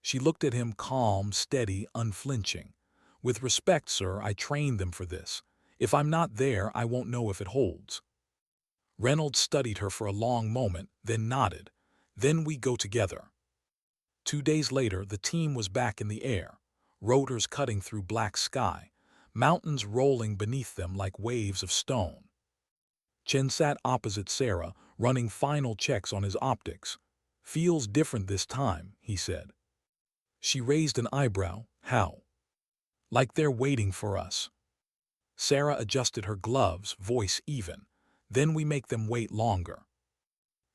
She looked at him, calm, steady, unflinching. "With respect, sir, I trained them for this. If I'm not there, I won't know if it holds." Reynolds studied her for a long moment, then nodded. "Then we go together." 2 days later, the team was back in the air, rotors cutting through black sky, mountains rolling beneath them like waves of stone. Chen sat opposite Sarah, running final checks on his optics. "Feels different this time," he said. She raised an eyebrow. "How?" "Like they're waiting for us." Sarah adjusted her gloves, voice even. "Then we make them wait longer."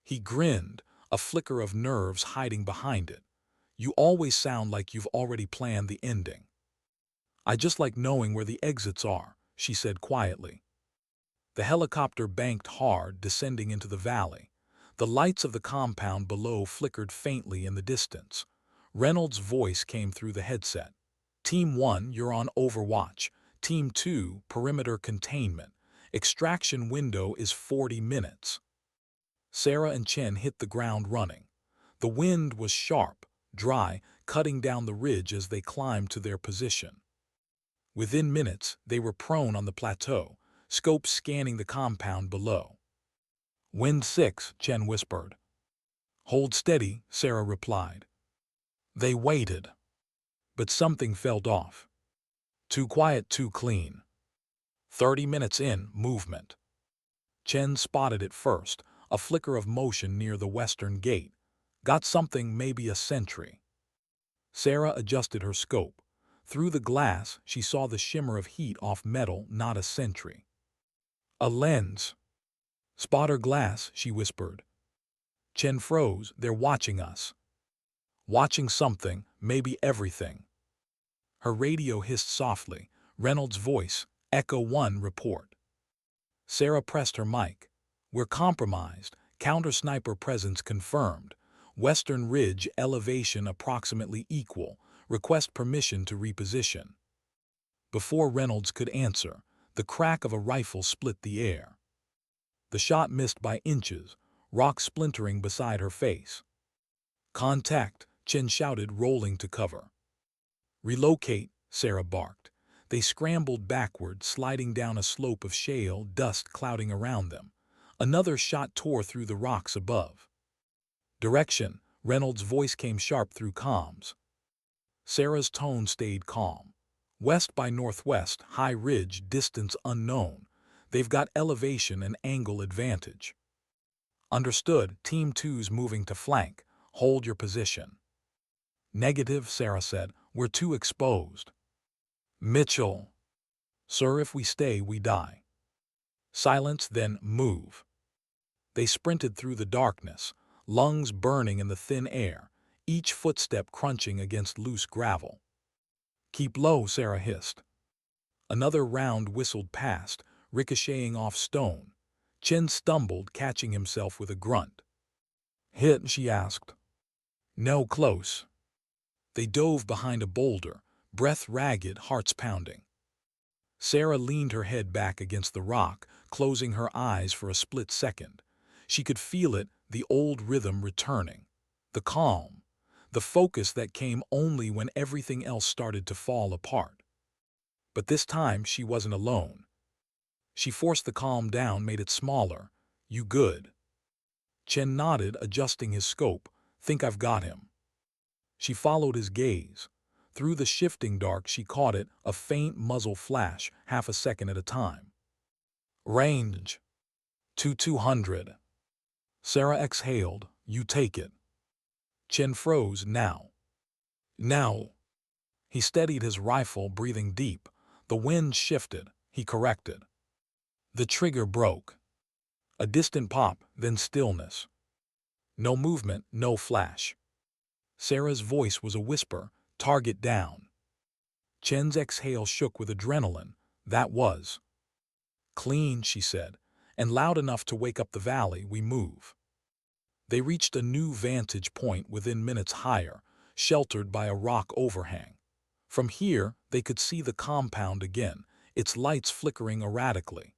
He grinned, a flicker of nerves hiding behind it. "You always sound like you've already planned the ending." "I just like knowing where the exits are," she said quietly. The helicopter banked hard, descending into the valley. The lights of the compound below flickered faintly in the distance. Reynolds' voice came through the headset. "Team 1, you're on Overwatch. Team 2, perimeter containment. Extraction window is 40 minutes." Sarah and Chen hit the ground running. The wind was sharp, dry, cutting down the ridge as they climbed to their position. Within minutes, they were prone on the plateau, scopes scanning the compound below. "Wind 6, Chen whispered. "Hold steady," Sarah replied. They waited. But something felt off. Too quiet, too clean. 30 minutes in, movement. Chen spotted it first, a flicker of motion near the western gate. Got something, maybe a sentry. Sarah adjusted her scope. Through the glass, she saw the shimmer of heat off metal, not a sentry. "A lens." "Spotter glass," she whispered. Chen froze. "They're watching us." "Watching something, maybe everything." Her radio hissed softly. Reynolds' voice, "Echo 1, report." Sarah pressed her mic. "We're compromised. Counter-sniper presence confirmed. Western Ridge elevation approximately equal. Request permission to reposition." Before Reynolds could answer, the crack of a rifle split the air. The shot missed by inches, rock splintering beside her face. "Contact," Chen shouted, rolling to cover. "Relocate," Sarah barked. They scrambled backward, sliding down a slope of shale, dust clouding around them. Another shot tore through the rocks above. Direction, Reynolds' voice came sharp through comms. Sarah's tone stayed calm. West by northwest, high ridge, distance unknown. They've got elevation and angle advantage. Understood, Team 2's moving to flank. Hold your position. Negative, Sarah said. We're too exposed. Mitchell. Sir, if we stay, we die. Silence, then move. They sprinted through the darkness, lungs burning in the thin air, each footstep crunching against loose gravel. Keep low, Sarah hissed. Another round whistled past, ricocheting off stone. Chen stumbled, catching himself with a grunt. Hit, she asked. No, close. They dove behind a boulder, breath ragged, hearts pounding. Sarah leaned her head back against the rock, closing her eyes for a split second. She could feel it, the old rhythm returning. The calm, the focus that came only when everything else started to fall apart. But this time she wasn't alone. She forced the calm down, made it smaller. You good? Chen nodded, adjusting his scope. Think I've got him. She followed his gaze. Through the shifting dark she caught it, a faint muzzle flash, half a second at a time. Range. 200. Sarah exhaled. You take it. Chen froze. Now. Now. He steadied his rifle, breathing deep. The wind shifted. He corrected. The trigger broke. A distant pop, then stillness. No movement, no flash. Sarah's voice was a whisper, target down. Chen's exhale shook with adrenaline. That was. Clean, she said, and loud enough to wake up the valley. We move. They reached a new vantage point within minutes higher, sheltered by a rock overhang. From here, they could see the compound again, its lights flickering erratically.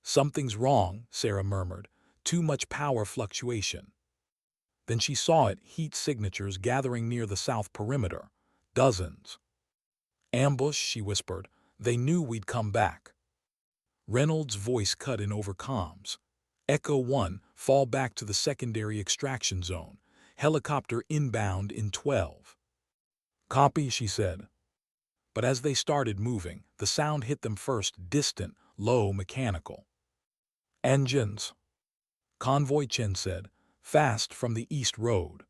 Something's wrong, Sarah murmured. Too much power fluctuation. Then she saw it, heat signatures gathering near the south perimeter. Dozens. Ambush, she whispered. They knew we'd come back. Reynolds' voice cut in over comms. Echo 1, fall back to the secondary extraction zone. Helicopter inbound in 12. Copy, she said. But as they started moving, the sound hit them first, distant, low, mechanical. Engines. Convoy, Chen said. Fast from the east road.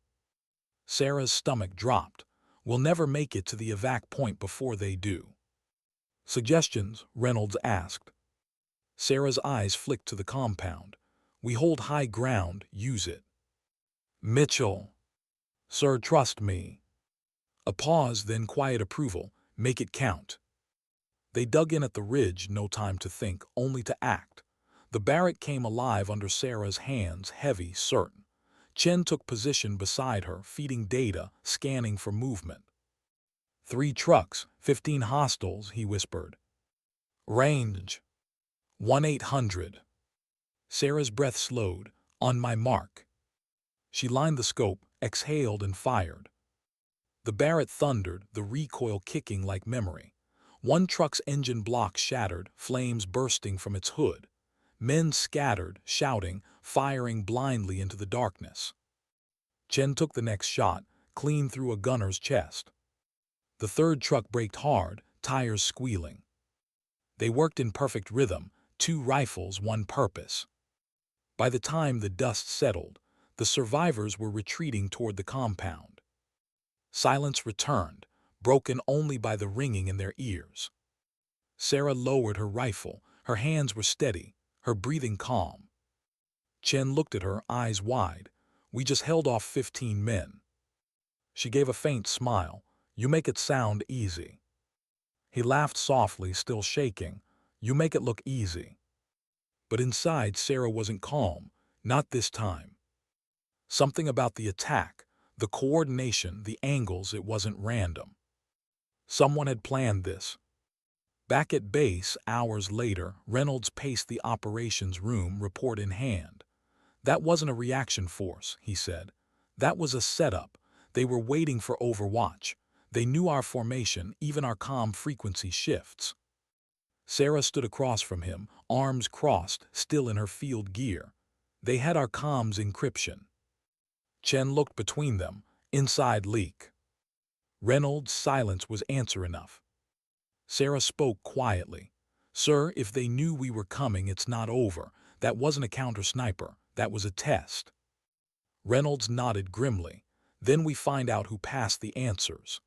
Sarah's stomach dropped. We'll never make it to the evac point before they do. Suggestions? Reynolds asked. Sarah's eyes flicked to the compound. We hold high ground, use it. Mitchell. Sir, trust me. A pause, then quiet approval. Make it count. They dug in at the ridge, no time to think, only to act. The barrack came alive under Sarah's hands, heavy, certain. Chen took position beside her, feeding data, scanning for movement. 3 trucks, 15 hostiles, he whispered. Range. 1-800. Sarah's breath slowed. On my mark. She lined the scope, exhaled and fired. The Barrett thundered, the recoil kicking like memory. One truck's engine block shattered, flames bursting from its hood. Men scattered, shouting, firing blindly into the darkness. Chen took the next shot, clean through a gunner's chest. The third truck braked hard, tires squealing. They worked in perfect rhythm, 2 rifles, 1 purpose. By the time the dust settled, the survivors were retreating toward the compound. Silence returned, broken only by the ringing in their ears. Sarah lowered her rifle, her hands were steady, her breathing calm. Chen looked at her, eyes wide. We just held off 15 men. She gave a faint smile. You make it sound easy. He laughed softly, still shaking. You make it look easy. But inside, Sarah wasn't calm, not this time. Something about the attack, the coordination, the angles, it wasn't random. Someone had planned this. Back at base, hours later, Reynolds paced the operations room, report in hand. That wasn't a reaction force, he said. That was a setup. They were waiting for Overwatch. They knew our formation, even our comm frequency shifts. Sarah stood across from him, arms crossed, still in her field gear. They had our comms encryption. Chen looked between them. Inside leak. Reynolds' silence was answer enough. Sarah spoke quietly. "Sir, if they knew we were coming, it's not over. That wasn't a counter-sniper. That was a test." Reynolds nodded grimly. "Then we find out who passed the answers."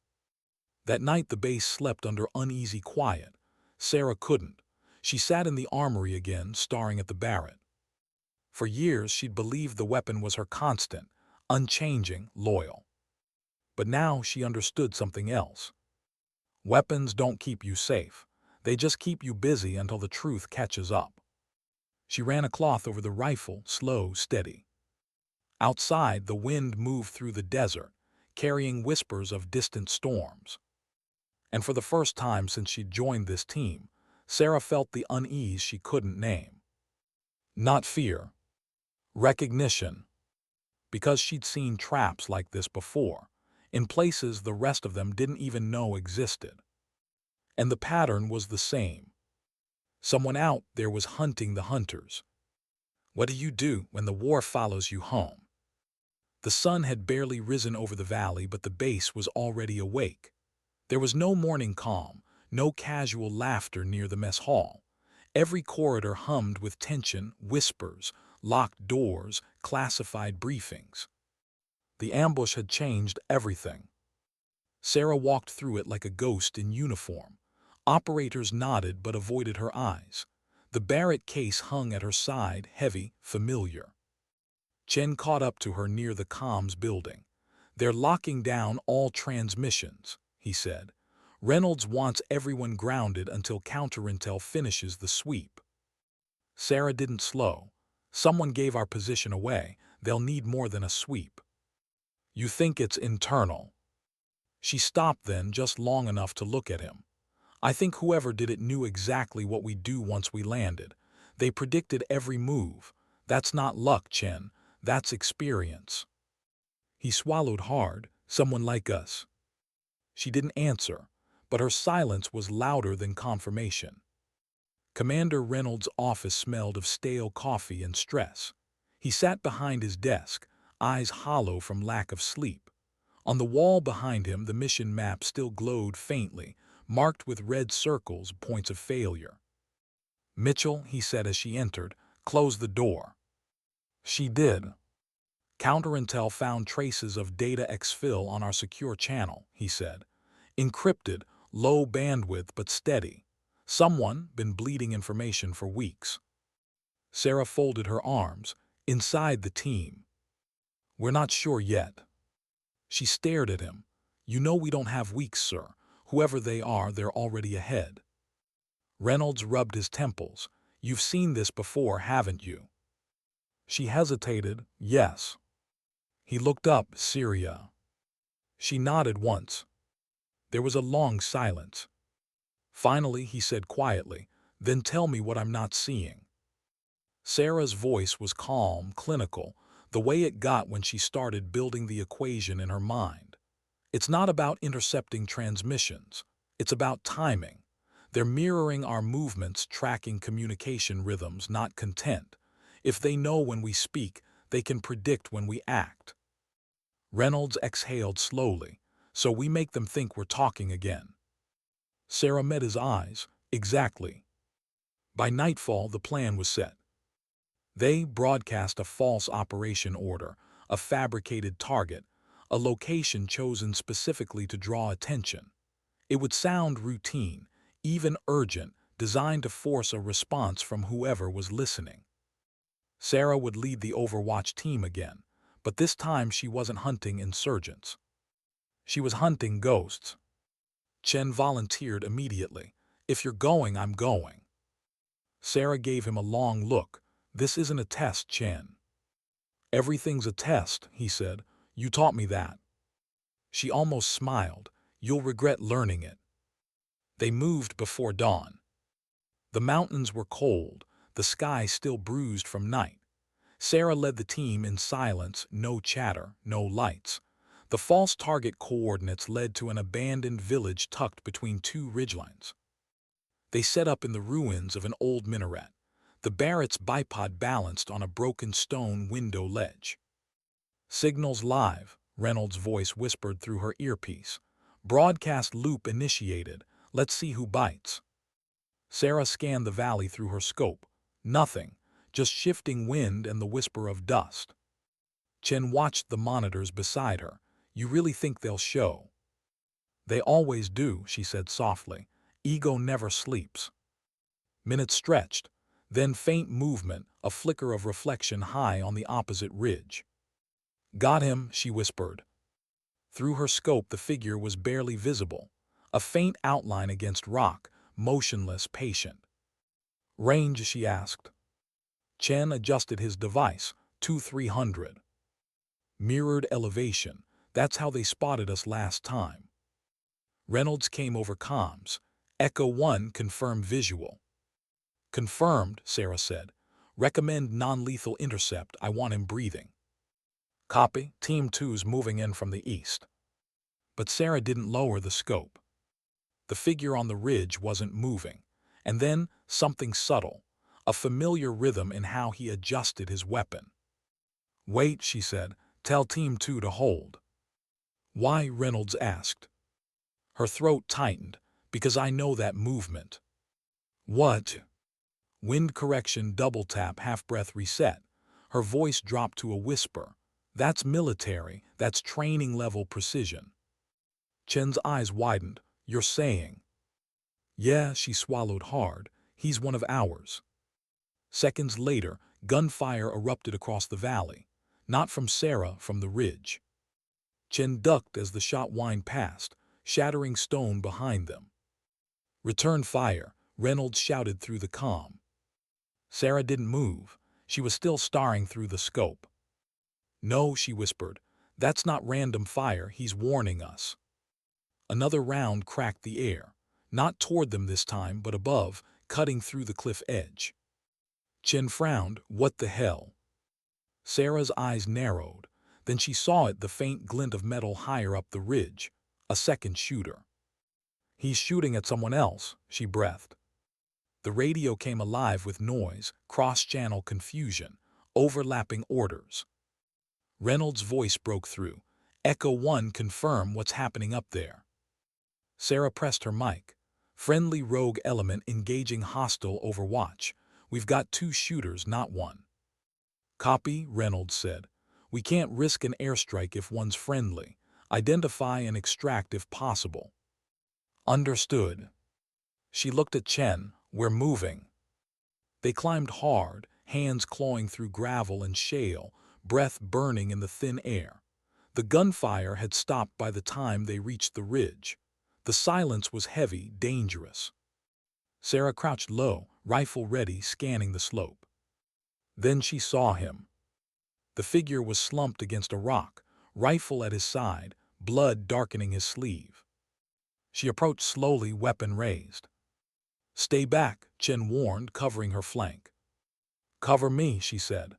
That night the base slept under uneasy quiet. Sarah couldn't. She sat in the armory again, staring at the Barrett. For years she'd believed the weapon was her constant, unchanging, loyal. But now she understood something else. Weapons don't keep you safe. They just keep you busy until the truth catches up. She ran a cloth over the rifle, slow, steady. Outside, the wind moved through the desert, carrying whispers of distant storms. And for the first time since she'd joined this team, Sarah felt the unease she couldn't name. Not fear. Recognition. Because she'd seen traps like this before, in places the rest of them didn't even know existed. And the pattern was the same. Someone out there was hunting the hunters. What do you do when the war follows you home? The sun had barely risen over the valley, but the base was already awake. There was no morning calm, no casual laughter near the mess hall. Every corridor hummed with tension, whispers, locked doors, classified briefings. The ambush had changed everything. Sarah walked through it like a ghost in uniform. Operators nodded but avoided her eyes. The Barrett case hung at her side, heavy, familiar. Chen caught up to her near the comms building. "They're locking down all transmissions," he said. "Reynolds wants everyone grounded until counterintel finishes the sweep." Sarah didn't slow. "Someone gave our position away. They'll need more than a sweep." "You think it's internal?" She stopped then, just long enough to look at him. "I think whoever did it knew exactly what we'd do once we landed. They predicted every move. That's not luck, Chen. That's experience." He swallowed hard. "Someone like us." She didn't answer, but her silence was louder than confirmation. Commander Reynolds' office smelled of stale coffee and stress. He sat behind his desk, eyes hollow from lack of sleep. On the wall behind him, the mission map still glowed faintly, marked with red circles, points of failure. "Mitchell," he said as she entered, "close the door." She did. "Counterintel found traces of data exfil on our secure channel," he said. "Encrypted, low bandwidth but steady. Someone been bleeding information for weeks." Sarah folded her arms. "Inside the team?" "We're not sure yet." She stared at him. "You know we don't have weeks, sir. Whoever they are, they're already ahead." Reynolds rubbed his temples. "You've seen this before, haven't you?" She hesitated. "Yes." He looked up. "Syria." She nodded once. There was a long silence. Finally, he said quietly, "Then tell me what I'm not seeing." Sarah's voice was calm, clinical, the way it got when she started building the equation in her mind. "It's not about intercepting transmissions. It's about timing. They're mirroring our movements, tracking communication rhythms, not content. If they know when we speak, they can predict when we act." Reynolds exhaled slowly. "So we make them think we're talking again." Sarah met his eyes. "Exactly." By nightfall, the plan was set. They broadcast a false operation order, a fabricated target, a location chosen specifically to draw attention. It would sound routine, even urgent, designed to force a response from whoever was listening. Sarah would lead the Overwatch team again, but this time she wasn't hunting insurgents. She was hunting ghosts. Chen volunteered immediately. "If you're going, I'm going." Sarah gave him a long look. "This isn't a test, Chen." "Everything's a test," he said. "You taught me that." She almost smiled. "You'll regret learning it." They moved before dawn. The mountains were cold, the sky still bruised from night. Sarah led the team in silence, no chatter, no lights. The false target coordinates led to an abandoned village tucked between two ridgelines. They set up in the ruins of an old minaret. The Barrett's bipod balanced on a broken stone window ledge. Signals live, Reynolds' voice whispered through her earpiece. Broadcast loop initiated. Let's see who bites. Sarah scanned the valley through her scope. Nothing, just shifting wind and the whisper of dust. Chen watched the monitors beside her. You really think they'll show? They always do, she said softly. Ego never sleeps. Minutes stretched, then faint movement, a flicker of reflection high on the opposite ridge. Got him, she whispered. Through her scope the figure was barely visible, a faint outline against rock, motionless, patient. Range, she asked. Chen adjusted his device, 2-300. Mirrored elevation, that's how they spotted us last time. Reynolds came over comms. Echo 1 confirmed visual. Confirmed, Sarah said. Recommend non-lethal intercept, I want him breathing. Copy, Team 2's moving in from the east. But Sarah didn't lower the scope. The figure on the ridge wasn't moving. And then, something subtle, a familiar rhythm in how he adjusted his weapon. Wait, she said, tell Team 2 to hold. Why? Reynolds asked. Her throat tightened, because I know that movement. What? Wind correction, double tap, half-breath reset. Her voice dropped to a whisper. That's military, that's training-level precision. Chen's eyes widened. You're saying? Yeah, she swallowed hard. He's one of ours. Seconds later, gunfire erupted across the valley. Not from Sarah, from the ridge. Chen ducked as the shot whined past, shattering stone behind them. Return fire, Reynolds shouted through the comm. Sarah didn't move. She was still staring through the scope. No, she whispered. That's not random fire, he's warning us. Another round cracked the air. Not toward them this time, but above, cutting through the cliff edge. Chen frowned. What the hell? Sarah's eyes narrowed. Then she saw it, the faint glint of metal higher up the ridge. A second shooter. He's shooting at someone else, she breathed. The radio came alive with noise, cross-channel confusion, overlapping orders. Reynolds' voice broke through. Echo 1, confirm what's happening up there. Sarah pressed her mic. Friendly rogue element engaging hostile overwatch. We've got 2 shooters, not 1. Copy, Reynolds said. We can't risk an airstrike if one's friendly. Identify and extract if possible. Understood. She looked at Chen. We're moving. They climbed hard, hands clawing through gravel and shale, breath burning in the thin air. The gunfire had stopped by the time they reached the ridge. The silence was heavy, dangerous. Sarah crouched low, rifle ready, scanning the slope. Then she saw him. The figure was slumped against a rock, rifle at his side, blood darkening his sleeve. She approached slowly, weapon raised. Stay back, Chen warned, covering her flank. Cover me, she said.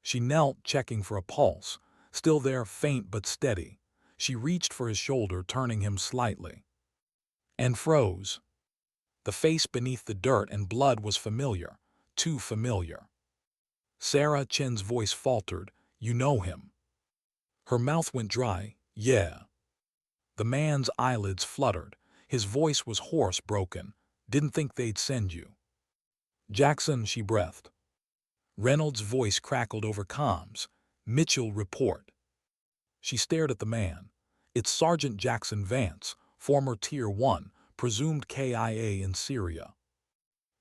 She knelt, checking for a pulse, still there, faint but steady. She reached for his shoulder, turning him slightly. And froze. The face beneath the dirt and blood was familiar, too familiar. Sarah, Chen's voice faltered. You know him. Her mouth went dry. Yeah. The man's eyelids fluttered. His voice was hoarse, broken. Didn't think they'd send you. Jackson, she breathed. Reynolds' voice crackled over comms. Mitchell, report. She stared at the man. It's Sergeant Jackson Vance, former Tier 1, presumed KIA in Syria.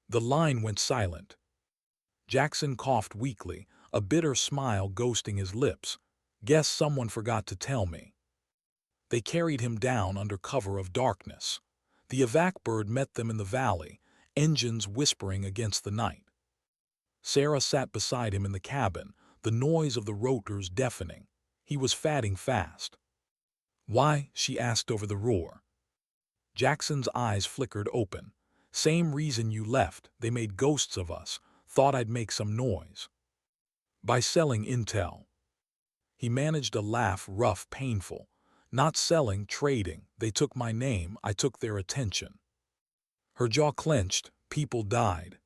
The line went silent. Jackson coughed weakly, a bitter smile ghosting his lips. Guess someone forgot to tell me. They carried him down under cover of darkness. The evac bird met them in the valley, engines whispering against the night. Sarah sat beside him in the cabin, the noise of the rotors deafening. He was fatting fast. Why? She asked over the roar. Jackson's eyes flickered open. Same reason you left, they made ghosts of us, thought I'd make some noise. By selling intel. He managed a laugh, rough, painful. Not selling, trading. They took my name, I took their attention. Her jaw clenched. People died.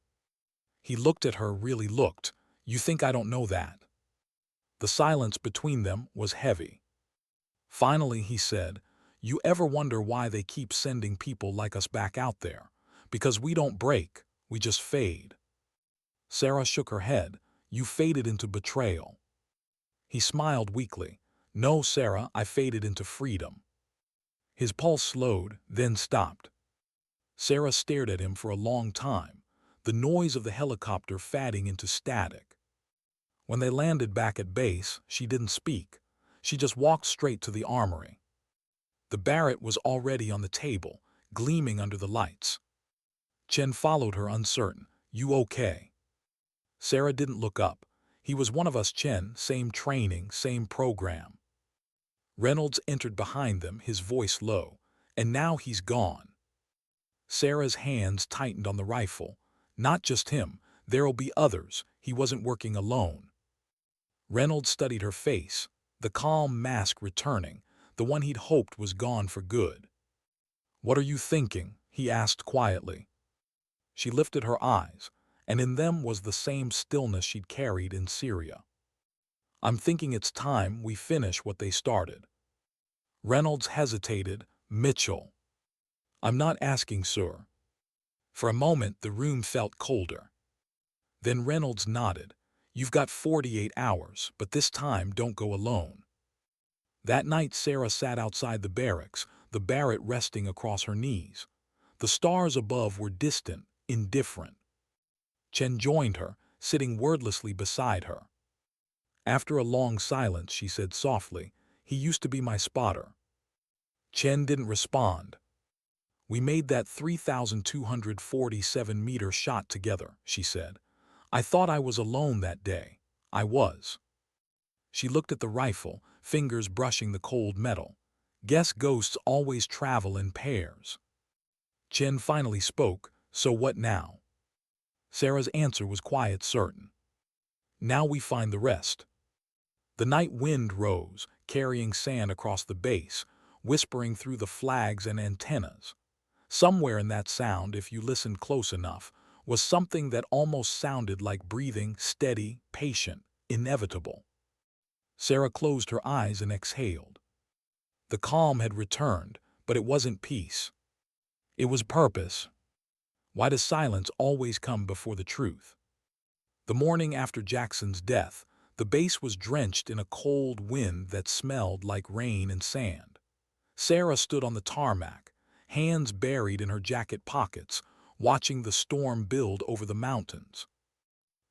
He looked at her, really looked. You think I don't know that? The silence between them was heavy. Finally, he said, "You ever wonder why they keep sending people like us back out there? Because we don't break, we just fade." Sarah shook her head. "You faded into betrayal." He smiled weakly. "No, Sarah, I faded into freedom." His pulse slowed, then stopped. Sarah stared at him for a long time, the noise of the helicopter fading into static. When they landed back at base, she didn't speak. She just walked straight to the armory. The Barrett was already on the table, gleaming under the lights. Chen followed her uncertain. "You okay?" Sarah didn't look up. "He was one of us, Chen, same training, same program." Reynolds entered behind them, his voice low. "And now he's gone." Sarah's hands tightened on the rifle. "Not just him. There'll be others. He wasn't working alone." Reynolds studied her face, the calm mask returning, the one he'd hoped was gone for good. "What are you thinking?" he asked quietly. She lifted her eyes, and in them was the same stillness she'd carried in Syria. "I'm thinking it's time we finish what they started." Reynolds hesitated. "Mitchell." "I'm not asking, sir." For a moment the room felt colder. Then Reynolds nodded. "You've got 48 hours, but this time don't go alone." That night Sarah sat outside the barracks, the Barrett resting across her knees. The stars above were distant, indifferent. Chen joined her, sitting wordlessly beside her. After a long silence, she said softly, "He used to be my spotter." Chen didn't respond. "We made that 3,247-meter shot together," she said. "I thought I was alone that day. I was." She looked at the rifle, fingers brushing the cold metal. "Guess ghosts always travel in pairs." Chen finally spoke. "So what now?" Sarah's answer was quiet, certain. "Now we find the rest." The night wind rose, carrying sand across the base, whispering through the flags and antennas. Somewhere in that sound, if you listened close enough, was something that almost sounded like breathing, steady, patient, inevitable. Sarah closed her eyes and exhaled. The calm had returned, but it wasn't peace. It was purpose. Why does silence always come before the truth? The morning after Jackson's death, the base was drenched in a cold wind that smelled like rain and sand. Sarah stood on the tarmac, hands buried in her jacket pockets, watching the storm build over the mountains.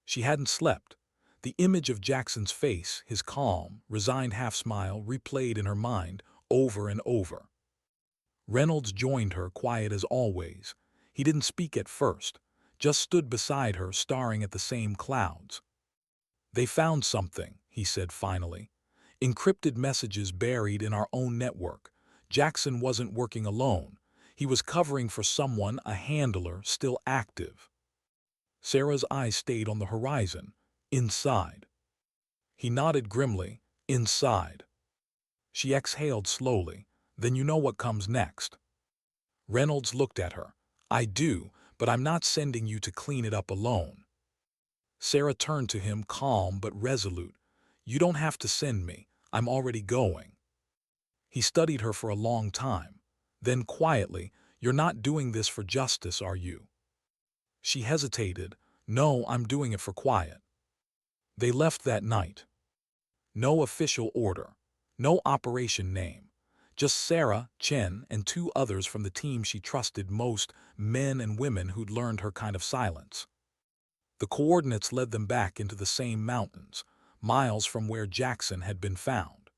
She hadn't slept. The image of Jackson's face, his calm, resigned half-smile, replayed in her mind over and over. Reynolds joined her, quiet as always. He didn't speak at first, just stood beside her, staring at the same clouds. "They found something," he said finally. "Encrypted messages buried in our own network. Jackson wasn't working alone. He was covering for someone, a handler, still active." Sarah's eyes stayed on the horizon. "Inside." He nodded grimly. "Inside." She exhaled slowly. "Then you know what comes next." Reynolds looked at her. "I do, but I'm not sending you to clean it up alone." Sarah turned to him, calm but resolute. "You don't have to send me. I'm already going." He studied her for a long time. Then quietly, "You're not doing this for justice, are you?" She hesitated. "No, I'm doing it for quiet." They left that night. No official order. No operation name. Just Sarah, Chen, and two others from the team she trusted most, men and women who'd learned her kind of silence. The coordinates led them back into the same mountains, miles from where Jackson had been found.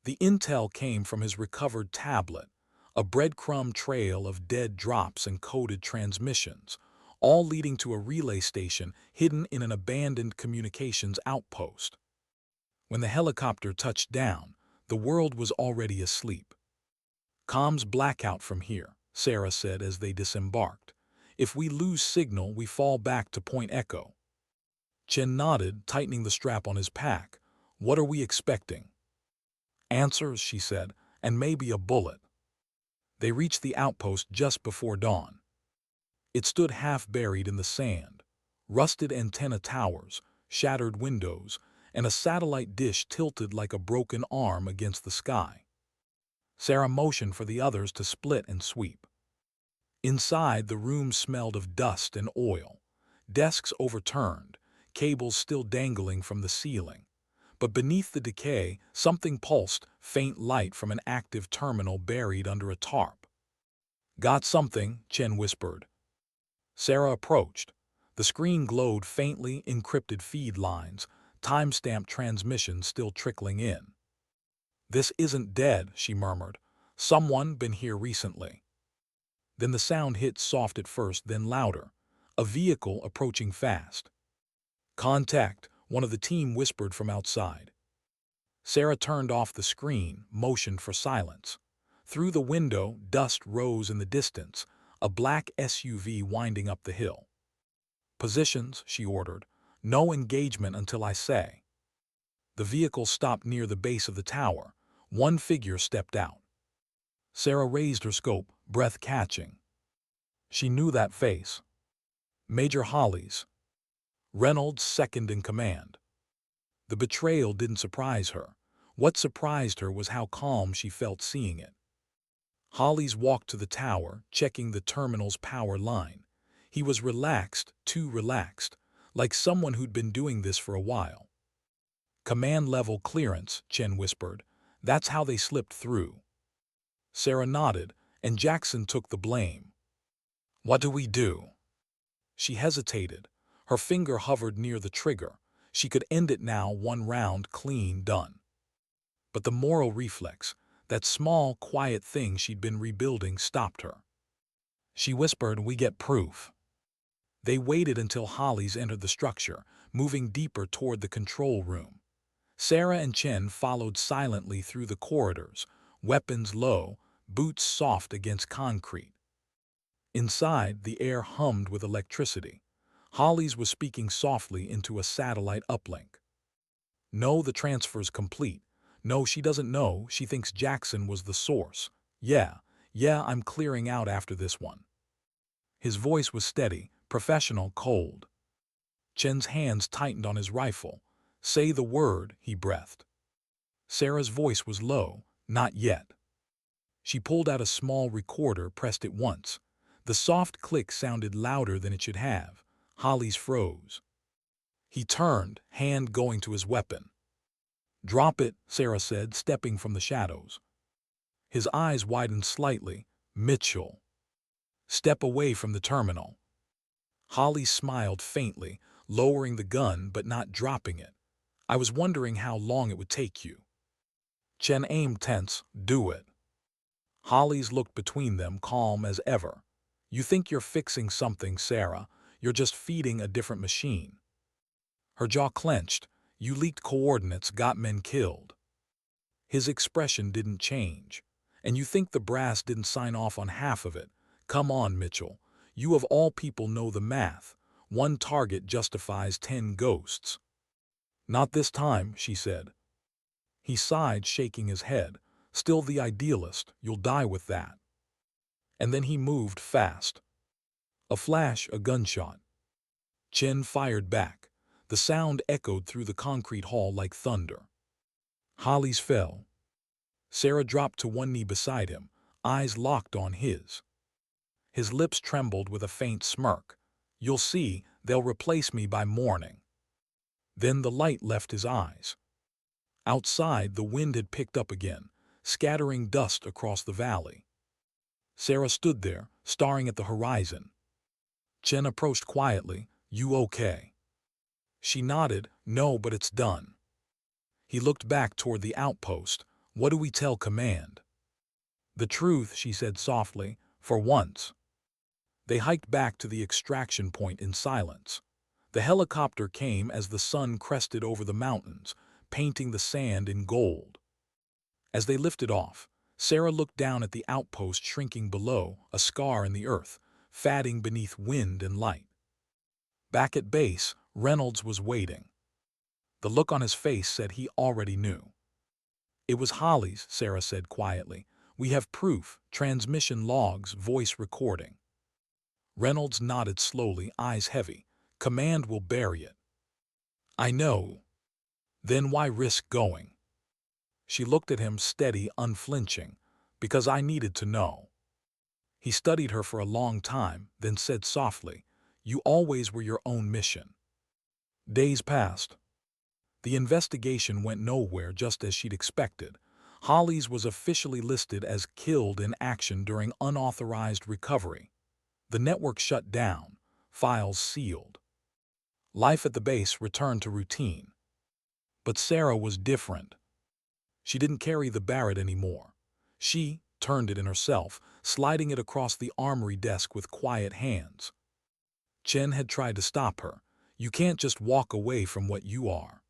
The intel came from his recovered tablet, a breadcrumb trail of dead drops and coded transmissions, all leading to a relay station hidden in an abandoned communications outpost. When the helicopter touched down, the world was already asleep. "Comms blackout from here," Sarah said as they disembarked. "If we lose signal, we fall back to Point Echo." Chen nodded, tightening the strap on his pack. "What are we expecting?" "Answers," she said, "and maybe a bullet." They reached the outpost just before dawn. It stood half buried in the sand. Rusted antenna towers, shattered windows, and a satellite dish tilted like a broken arm against the sky. Sarah motioned for the others to split and sweep. Inside, the room smelled of dust and oil, desks overturned, cables still dangling from the ceiling. But beneath the decay, something pulsed, faint light from an active terminal buried under a tarp. "Got something," Chen whispered. Sarah approached. The screen glowed faintly, encrypted feed lines, time-stamped transmissions still trickling in. "This isn't dead," she murmured. "Someone been here recently." Then the sound hit soft at first, then louder. A vehicle approaching fast. "Contact," one of the team whispered from outside. Sarah turned off the screen, motioned for silence. Through the window, dust rose in the distance, a black SUV winding up the hill. "Positions," she ordered. "No engagement until I say." The vehicle stopped near the base of the tower. One figure stepped out. Sarah raised her scope, breath catching. She knew that face. Major Holly's. Reynolds' second in command. The betrayal didn't surprise her. What surprised her was how calm she felt seeing it. Holly's walked to the tower, checking the terminal's power line. He was relaxed, too relaxed, like someone who'd been doing this for a while. "Command-level clearance," Chen whispered. "That's how they slipped through." Sarah nodded, and Jackson took the blame. "What do we do?" She hesitated. Her finger hovered near the trigger. She could end it now, one round, clean, done. But the moral reflex, that small, quiet thing she'd been rebuilding, stopped her. She whispered, "We get proof." They waited until Holly's entered the structure, moving deeper toward the control room. Sarah and Chen followed silently through the corridors, weapons low, boots soft against concrete. Inside, the air hummed with electricity. Holly's was speaking softly into a satellite uplink. "No, the transfer's complete. No, she doesn't know. She thinks Jackson was the source. Yeah, I'm clearing out after this one." His voice was steady, professional, cold. Chen's hands tightened on his rifle. "Say the word," he breathed. Sarah's voice was low. "Not yet." She pulled out a small recorder, pressed it once. The soft click sounded louder than it should have. Holly's froze. He turned, hand going to his weapon. "Drop it," Sarah said, stepping from the shadows. His eyes widened slightly. "Mitchell." "Step away from the terminal." Holly smiled faintly, lowering the gun but not dropping it. "I was wondering how long it would take you." Chen aimed tense. "Do it." Holly's looked between them, calm as ever. "You think you're fixing something, Sarah. You're just feeding a different machine." Her jaw clenched. "You leaked coordinates, got men killed." His expression didn't change. "And you think the brass didn't sign off on half of it? Come on, Mitchell. You of all people know the math. One target justifies 10 ghosts." "Not this time," she said. He sighed, shaking his head. "Still the idealist. You'll die with that." And then he moved fast. A flash, a gunshot. Chen fired back. The sound echoed through the concrete hall like thunder. Holly's fell. Sarah dropped to one knee beside him, eyes locked on his. His lips trembled with a faint smirk. "You'll see, they'll replace me by morning." Then the light left his eyes. Outside, the wind had picked up again, scattering dust across the valley. Sarah stood there, staring at the horizon. Chen approached quietly. "You okay?" She nodded. "No, but it's done." He looked back toward the outpost. "What do we tell command?" "The truth," she said softly, "for once." They hiked back to the extraction point in silence. The helicopter came as the sun crested over the mountains, painting the sand in gold. As they lifted off, Sarah looked down at the outpost shrinking below, a scar in the earth, fatting beneath wind and light. Back at base, Reynolds was waiting. The look on his face said he already knew. "It was Holly's," Sarah said quietly. "We have proof, transmission logs, voice recording." Reynolds nodded slowly, eyes heavy. "Command will bury it." "I know." Then why risk going? She looked at him steady, unflinching. Because I needed to know. He studied her for a long time, then said softly, "You always were your own mission." Days passed. The investigation went nowhere, just as she'd expected. Holly's was officially listed as killed in action during unauthorized recovery. The network shut down, files sealed. Life at the base returned to routine. But Sarah was different. She didn't carry the Barrett anymore. She turned it in herself, sliding it across the armory desk with quiet hands. Chen had tried to stop her. "You can't just walk away from what you are."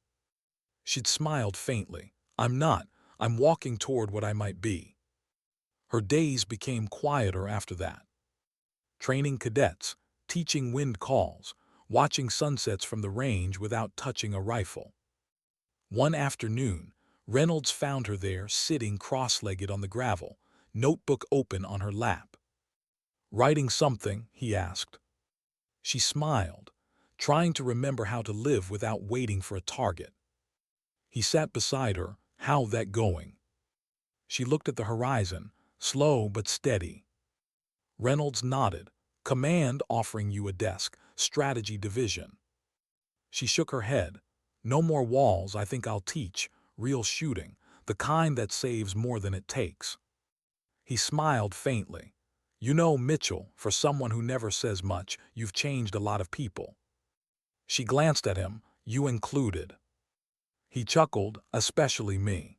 She'd smiled faintly. "I'm not. I'm walking toward what I might be." Her days became quieter after that. Training cadets, teaching wind calls, watching sunsets from the range without touching a rifle. One afternoon, Reynolds found her there, sitting cross-legged on the gravel, notebook open on her lap. "Writing something?" he asked. She smiled, trying to remember how to live without waiting for a target. He sat beside her. "How that going?" She looked at the horizon, slow but steady. Reynolds nodded. "Command offering you a desk, strategy division." She shook her head. "No more walls. I think I'll teach. Real shooting, the kind that saves more than it takes." He smiled faintly. "You know, Mitchell, for someone who never says much, you've changed a lot of people." She glanced at him, "You included." He chuckled, "Especially me."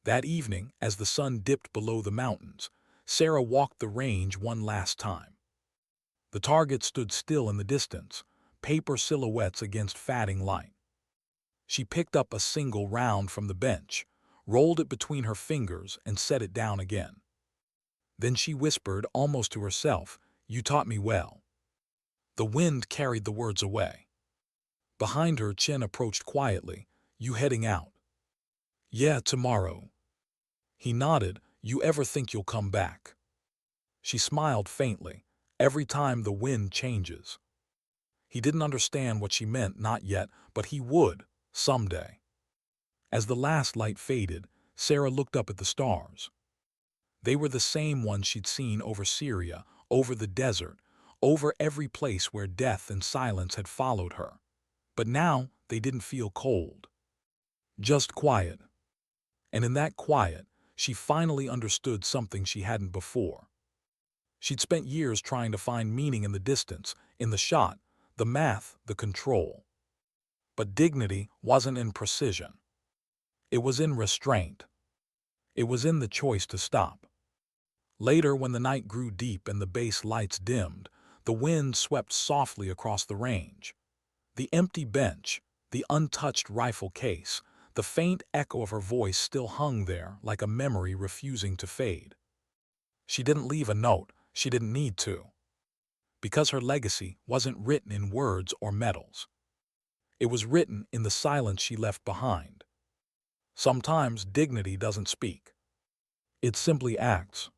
That evening, as the sun dipped below the mountains, Sarah walked the range one last time. The target stood still in the distance, paper silhouettes against fading light. She picked up a single round from the bench, rolled it between her fingers, and set it down again. Then she whispered, almost to herself, "You taught me well." The wind carried the words away. Behind her, Chen approached quietly. "You heading out?" "Yeah, tomorrow." He nodded. "You ever think you'll come back?" She smiled faintly. "Every time the wind changes." He didn't understand what she meant, not yet, but he would, someday. As the last light faded, Sarah looked up at the stars. They were the same ones she'd seen over Syria, over the desert, over every place where death and silence had followed her. But now they didn't feel cold. Just quiet. And in that quiet, she finally understood something she hadn't before. She'd spent years trying to find meaning in the distance, in the shot, the math, the control. But dignity wasn't in precision. It was in restraint. It was in the choice to stop. Later, when the night grew deep and the base lights dimmed, the wind swept softly across the range. The empty bench, the untouched rifle case, the faint echo of her voice still hung there like a memory refusing to fade. She didn't leave a note. She didn't need to. Because her legacy wasn't written in words or medals. It was written in the silence she left behind. Sometimes dignity doesn't speak. It simply acts.